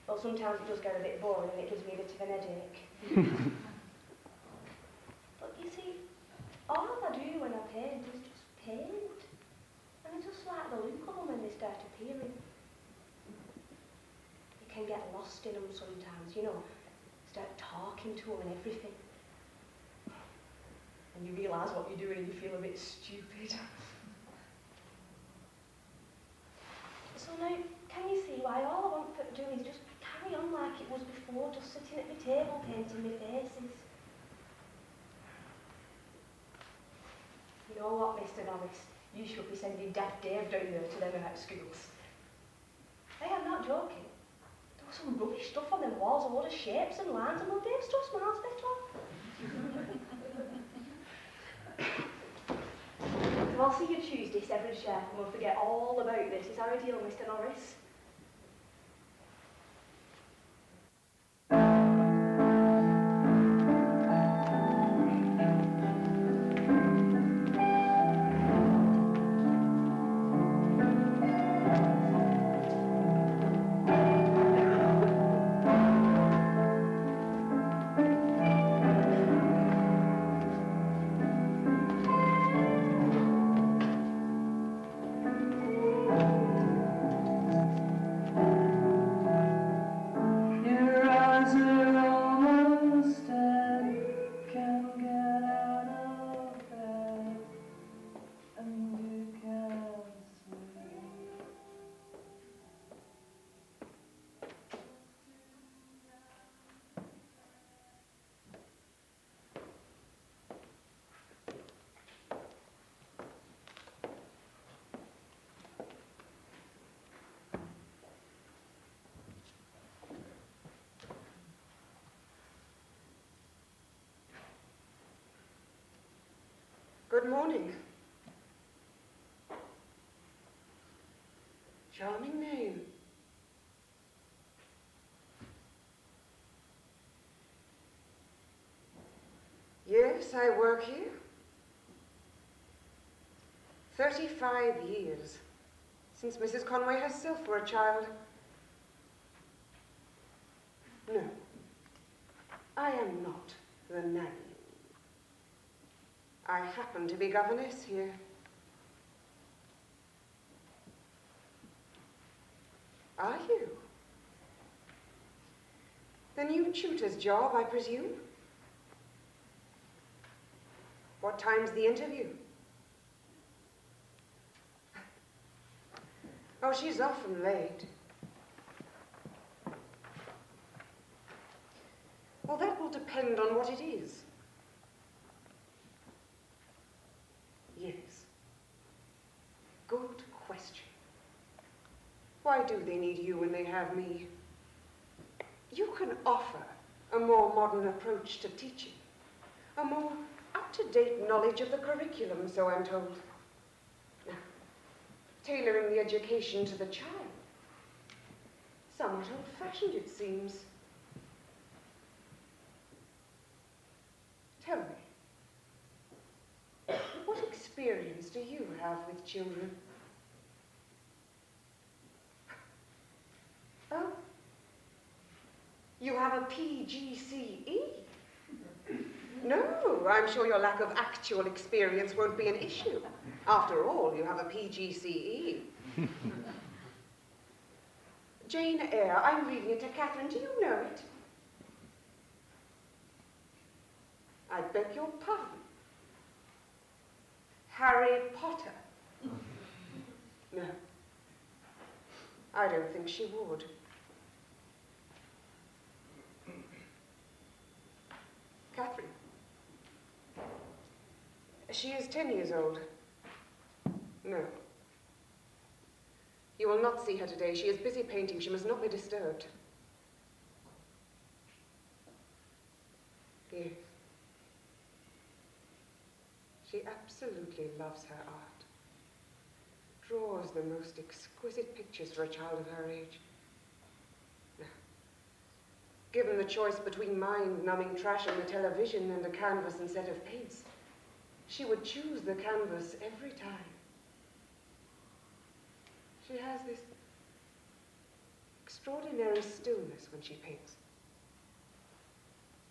Well, sometimes it does get a bit boring and it gives me a bit of an headache. But you see, all I do when I paint is just paint. And I just like the look of them when they start appearing. You can get lost in them sometimes, you know, start talking to them and everything. And you realise what you're doing and you feel a bit stupid. So now, can you see why all I want to do is just carry on like it was before, just sitting at my table painting my faces? You know what, Mr. Norris? You should be sending Daft Dave down there to them art schools. Hey, I'm not joking. There was some rubbish stuff on them walls, a lot of shapes and lines, and well, Dave still smiles better. So I'll see you Tuesday, Severin Chef, and we'll forget all about this. Is our deal, Mr. Norris? Good morning. Charming name. Yes, I work here. 35 years, since Mrs. Conway herself were a child. No, I am not the nanny. I happen to be governess here. Are you? The new tutor's job, I presume? What time's the interview? Oh, she's often late. Well, that will depend on what it is. Yes. Good question. Why do they need you when they have me? You can offer a more modern approach to teaching, a more up-to-date knowledge of the curriculum, so I'm told. Now, tailoring the education to the child. Somewhat old-fashioned, it seems. Tell me, what experience do you have with children? Oh, you have a PGCE? No, I'm sure your lack of actual experience won't be an issue. After all, you have a PGCE. Jane Eyre, I'm reading it to Catherine. Do you know it? I beg your pardon. Harry Potter? No. I don't think she would. Catherine. She is 10 years old. No. You will not see her today. She is busy painting. She must not be disturbed. Yes. She absolutely loves her art. Draws the most exquisite pictures for a child of her age. Now, given the choice between mind-numbing trash on the television and a canvas and set of paints, she would choose the canvas every time. She has this extraordinary stillness when she paints.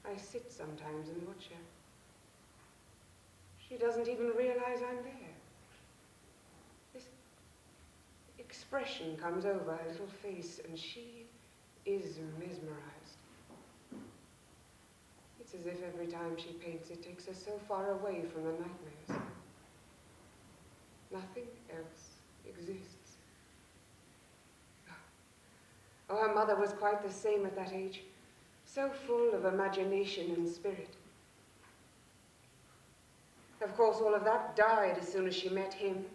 I sit sometimes and watch her. She doesn't even realize I'm there. This expression comes over her little face, and she is mesmerized. It's as if every time she paints, it takes her so far away from the nightmares. Nothing else exists. Oh, her mother was quite the same at that age, so full of imagination and spirit. Of course, all of that died as soon as she met him.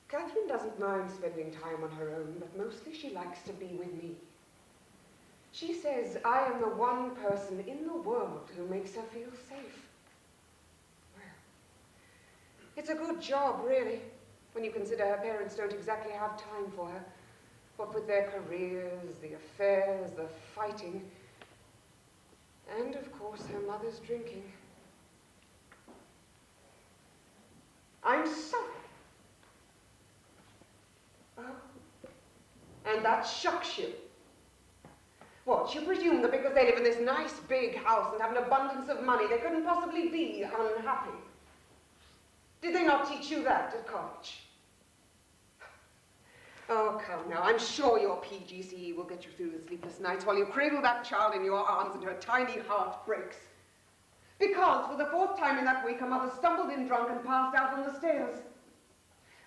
Catherine doesn't mind spending time on her own, but mostly she likes to be with me. She says I am the one person in the world who makes her feel safe. Well, it's a good job, really, when you consider her parents don't exactly have time for her. What with their careers, the affairs, the fighting, and, of course, her mother's drinking. I'm sorry. Oh, and that shocks you. What, you presume that because they live in this nice big house and have an abundance of money, they couldn't possibly be unhappy? Did they not teach you that at college? Oh, come now, I'm sure your PGCE will get you through the sleepless nights while you cradle that child in your arms and her tiny heart breaks. Because for the 4th time in that week, her mother stumbled in drunk and passed out on the stairs.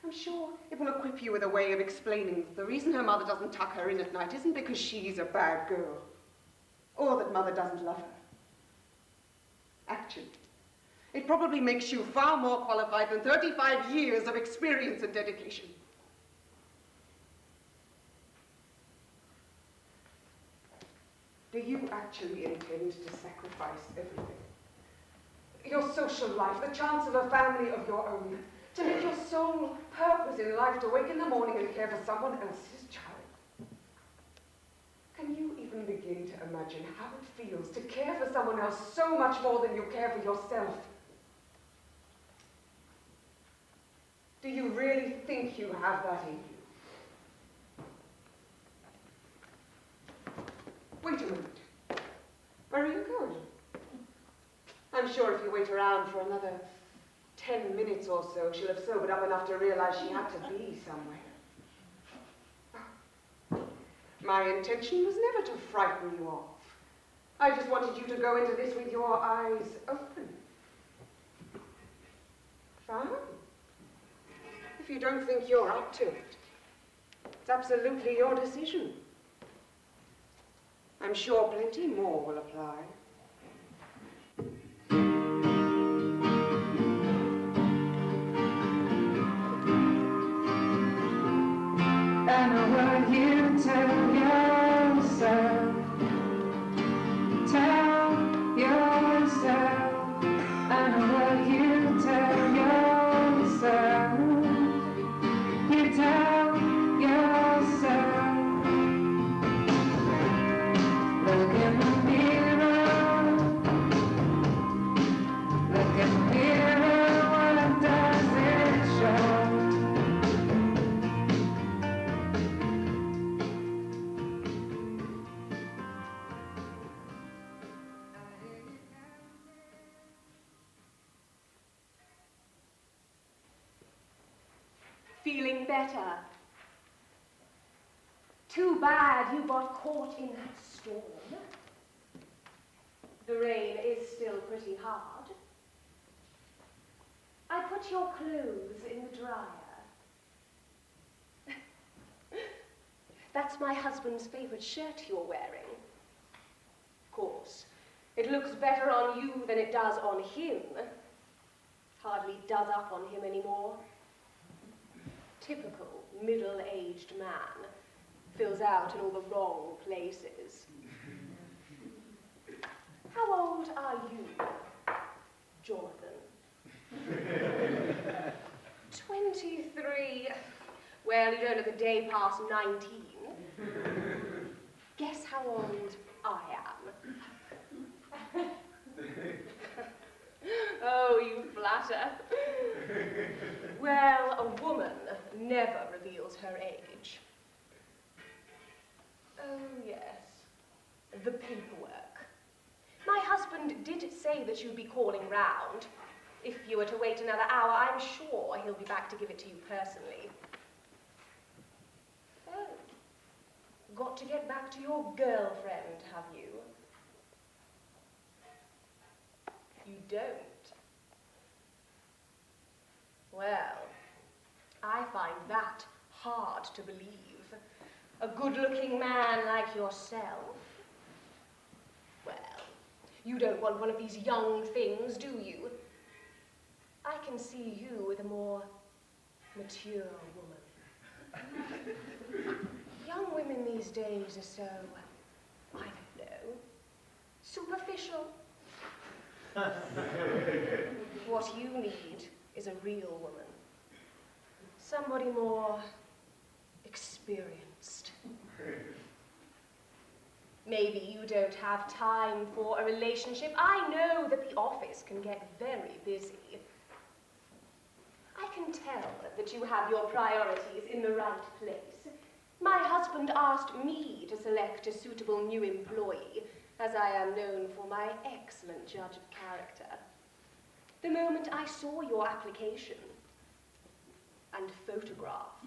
I'm sure it will equip you with a way of explaining that the reason her mother doesn't tuck her in at night isn't because she's a bad girl, or that mother doesn't love her. Actually, it probably makes you far more qualified than 35 years of experience and dedication. Do you actually intend to sacrifice everything? Your social life, the chance of a family of your own, to make your sole purpose in life to wake in the morning and care for someone else's child? Can you even begin to imagine how it feels to care for someone else so much more than you care for yourself? Do you really think you have that in you? Wait a minute. Where are you going? I'm sure if you wait around for another 10 minutes or so, she'll have sobered up enough to realize she had to be somewhere. My intention was never to frighten you off. I just wanted you to go into this with your eyes open. Fine. If you don't think you're up to it, it's absolutely your decision. I'm sure plenty more will apply. And what you tell yourself, and what you getting better. Too bad you got caught in that storm. The rain is still pretty hard. I put your clothes in the dryer. That's my husband's favorite shirt you're wearing. Of course, it looks better on you than it does on him. Hardly does up on him anymore. Typical middle-aged man. Fills out in all the wrong places. How old are you, Jonathan? 23. Well, you don't let the day pass 19. Guess how old I am. Oh, you flatter. Well, a woman never reveals her age. Oh, yes. The paperwork. My husband did say that you'd be calling round. If you were to wait another hour, I'm sure he'll be back to give it to you personally. Oh. Got to get back to your girlfriend, have you? You don't? Well, I find that hard to believe. A good-looking man like yourself. Well, you don't want one of these young things, do you? I can see you with a more mature woman. Young women these days are so, I don't know, superficial. What you need is a real woman. Somebody more experienced. Maybe you don't have time for a relationship. I know that the office can get very busy. I can tell that you have your priorities in the right place. My husband asked me to select a suitable new employee, as I am known for my excellent judge of character. The moment I saw your application and photograph,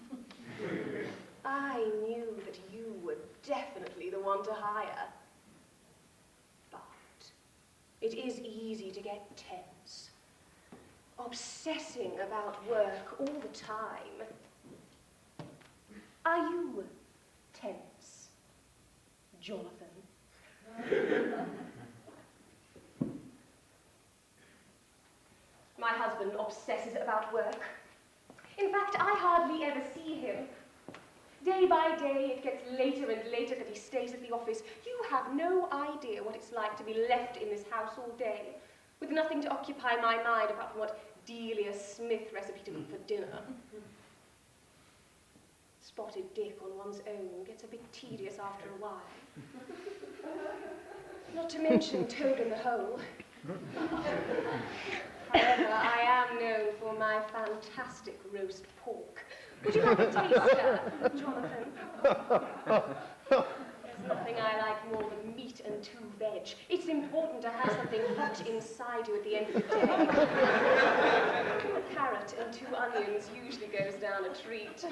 I knew that you were definitely the one to hire. But it is easy to get tense, obsessing about work all the time. Are you tense, Jonathan? My husband obsesses about work. In fact, I hardly ever see him. Day by day, it gets later and later that he stays at the office. You have no idea what it's like to be left in this house all day, with nothing to occupy my mind apart from what Delia Smith recipe to eat for dinner. Spotted dick on one's own gets a bit tedious after a while. Not to mention toad in the hole. However, I am known for my fantastic roast pork. Would you like a taster, Jonathan? There's nothing I like more than meat and 2 veg. It's important to have something hot inside you at the end of the day. A carrot and 2 onions usually goes down a treat.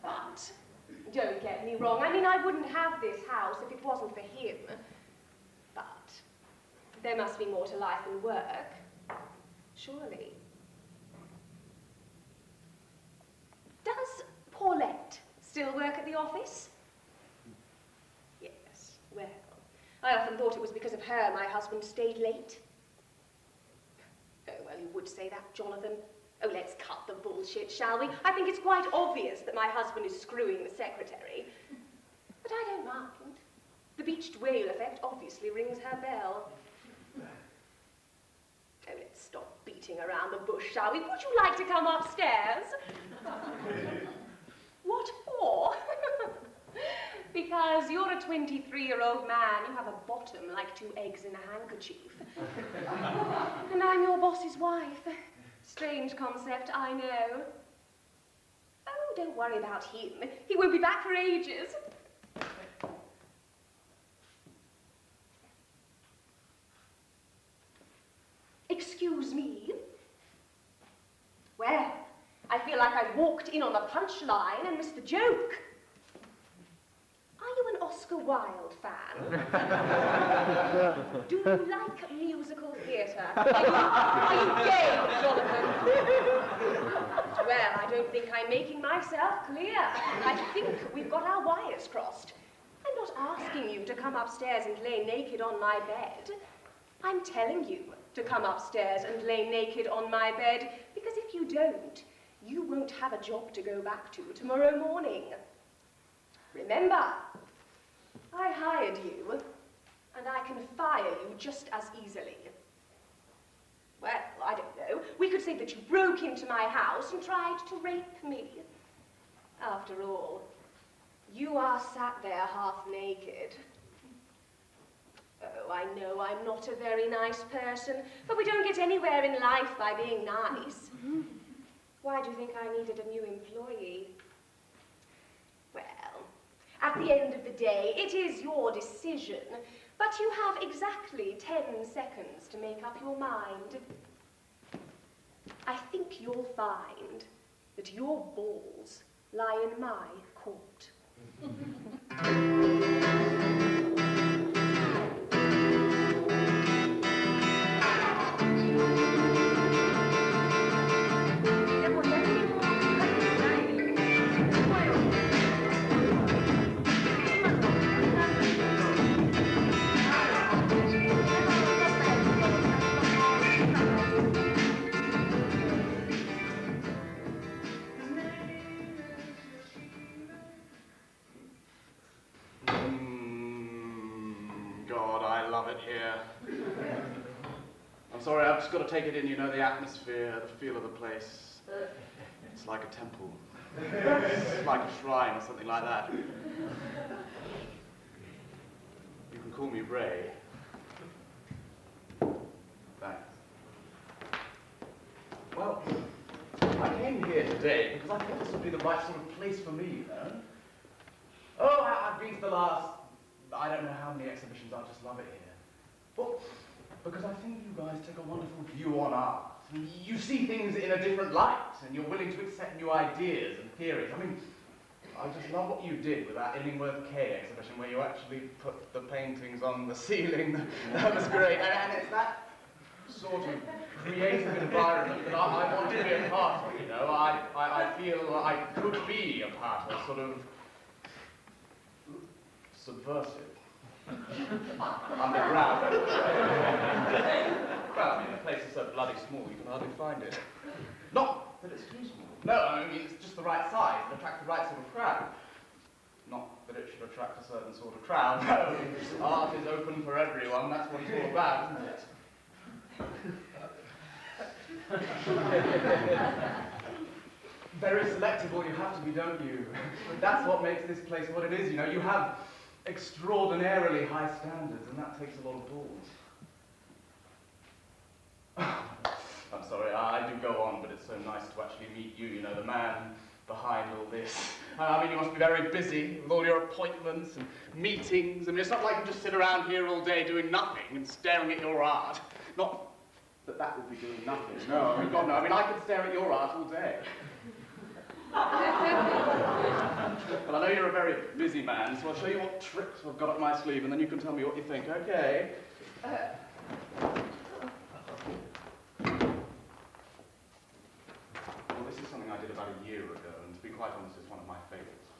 But don't get me wrong. I mean, I wouldn't have this house if it wasn't for him. But there must be more to life than work. Surely. Does Paulette still work at the office? Yes, well, I often thought it was because of her my husband stayed late. Oh, well, you would say that, Jonathan. Oh, let's cut the bullshit, shall we? I think it's quite obvious that my husband is screwing the secretary. But I don't mind. The beached whale effect obviously rings her bell. Oh, let's stop beating around the bush, shall we? Would you like to come upstairs? What for? Because you're a 23-year-old man, you have a bottom like 2 eggs in a handkerchief. And I'm your boss's wife. Strange concept, I know. Oh, don't worry about him. He won't be back for ages. Excuse me. Well, like I walked in on the punchline and missed the joke. Are you an Oscar Wilde fan? Do you like musical theatre? Are you gay, Jonathan? Well, I don't think I'm making myself clear. I think we've got our wires crossed. I'm not asking you to come upstairs and lay naked on my bed. I'm telling you to come upstairs and lay naked on my bed, because if you don't, you won't have a job to go back to tomorrow morning. Remember, I hired you, and I can fire you just as easily. Well, I don't know. We could say that you broke into my house and tried to rape me. After all, you are sat there half naked. Oh, I know I'm not a very nice person, but we don't get anywhere in life by being nice. Why do you think I needed a new employee? Well, at the end of the day, it is your decision, but you have exactly 10 seconds to make up your mind. I think you'll find that your balls lie in my court. God, I love it here. I'm sorry, I've just got to take it in, you know, the atmosphere, the feel of the place. It's like a temple. It's like a shrine or something like that. You can call me Ray. Thanks. Well, I came here today because I thought this would be the right sort of place for me, you know. Oh, I've been to the last, I don't know how many exhibitions, I just love it here. Well, because I think you guys take a wonderful view on art. And you see things in a different light, and you're willing to accept new ideas and theories. I mean, I just love what you did with that Illingworth K exhibition where you actually put the paintings on the ceiling. That was great. And it's that sort of creative environment that I want to be a part of, you know. I feel I could be a part of, sort of subversive. Underground. Well, I mean, the place is so bloody small, you can hardly find it. Not that it's too small. No, I mean, it's just the right size, to attract the right sort of crowd. Not that it should attract a certain sort of crowd. No, art is open for everyone, that's what it's all about, isn't it? Very selective, you have to be, don't you? That's what makes this place what it is, you know. You have extraordinarily high standards, and that takes a lot of balls. I'm sorry, I do go on, but it's so nice to actually meet you, you know, the man behind all this. I mean, you must be very busy with all your appointments and meetings. I mean, it's not like you just sit around here all day doing nothing and staring at your art. Not that that would be doing nothing, no, I mean, God, no. I mean, I could stare at your art all day. Well, I know you're a very busy man, so I'll show you what tricks I've got up my sleeve, and then you can tell me what you think, okay? Well, this is something I did about a year ago, and to be quite honest, it's one of my favourites.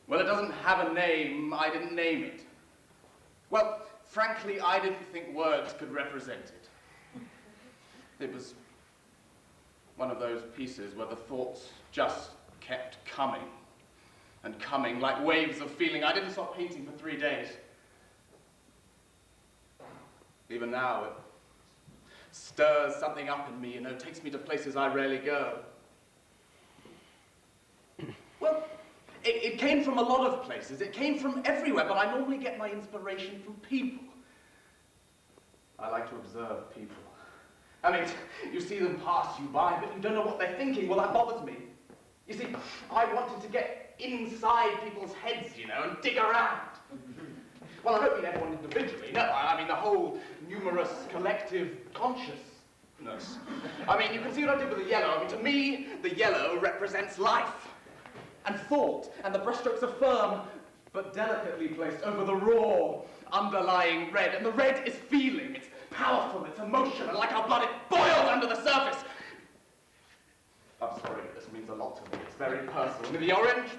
Well, it doesn't have a name. I didn't name it. Well, frankly, I didn't think words could represent it. It was one of those pieces where the thoughts just kept coming and coming like waves of feeling. I didn't stop painting for 3 days. Even now, it stirs something up in me, you know, takes me to places I rarely go. Well, it came from a lot of places. It came from everywhere, but I normally get my inspiration from people. I like to observe people. I mean, you see them pass you by, but you don't know what they're thinking. Well, that bothers me. You see, I wanted to get inside people's heads, you know, and dig around. Well, I don't mean everyone individually, no, I mean the whole numerous collective consciousness. I mean, you can see what I did with the yellow. I mean, to me, the yellow represents life and thought, and the brushstrokes are firm, but delicately placed over the raw, underlying red. And the red is feeling, it's powerful, it's emotional, and like our blood, it boils under the surface. I'm sorry, but this means a lot to me. It's very personal. I mean, the orange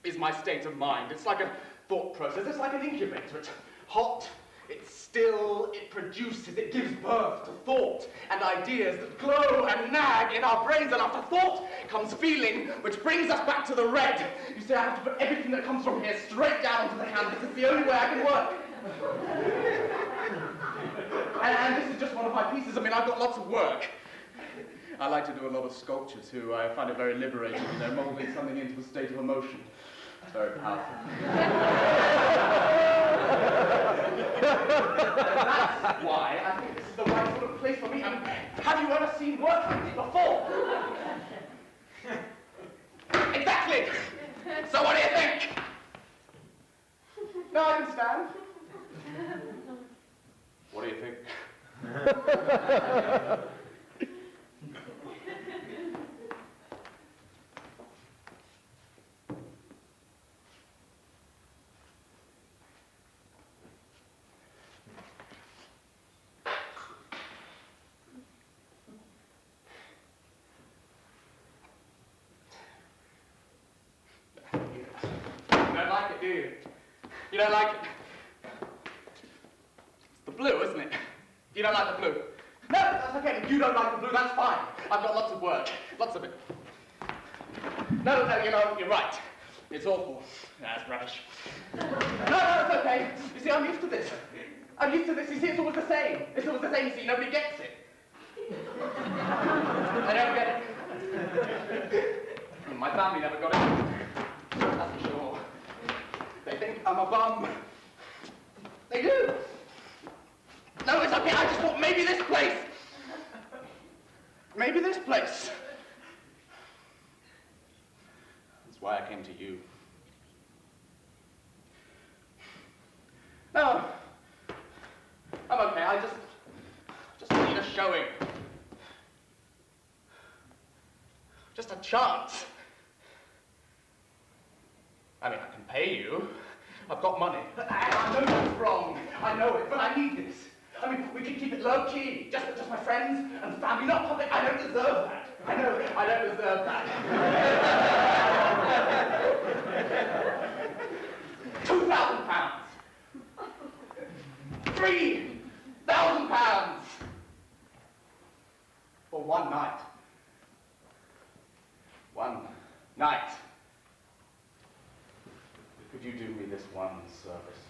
is my state of mind. It's like a thought process. It's like an incubator. It's hot, it's still, it produces, it gives birth to thought and ideas that glow and nag in our brains. And after thought comes feeling, which brings us back to the red. You see, I have to put everything that comes from here straight down onto the canvas. It's the only way I can work. And this is just one of my pieces. I mean, I've got lots of work. I like to do a lot of sculpture too. I find it very liberating, you know, molding something into a state of emotion. It's very powerful. That's why I think this is the right sort of place for me. I mean, have you ever seen work like this before? Exactly! So what do you think? No, I can stand. What do you think? Do you? You don't like it? It's the blue, isn't it? You don't like the blue? No, that's okay. If you don't like the blue, that's fine. I've got lots of work. Lots of it. No, you know, you're right. It's awful. That's rubbish. No, it's okay. You see, I'm used to this. I'm used to this. You see, it's always the same. It's always the same. You see, nobody gets it. I don't get it. My family never got it. That's for sure. They think I'm a bum. They do. No, it's okay. I just thought maybe this place. Maybe this place. That's why I came to you. No. I'm okay. I just need a showing. Just a chance. I mean, I can pay you. I've got money. I know that's wrong. I know it, but I need this. I mean, we can keep it low-key. Just my friends and family, not public. I don't deserve that. I know, I don't deserve that. £2,000. £3,000. For one night. One night. Could you do me this one service?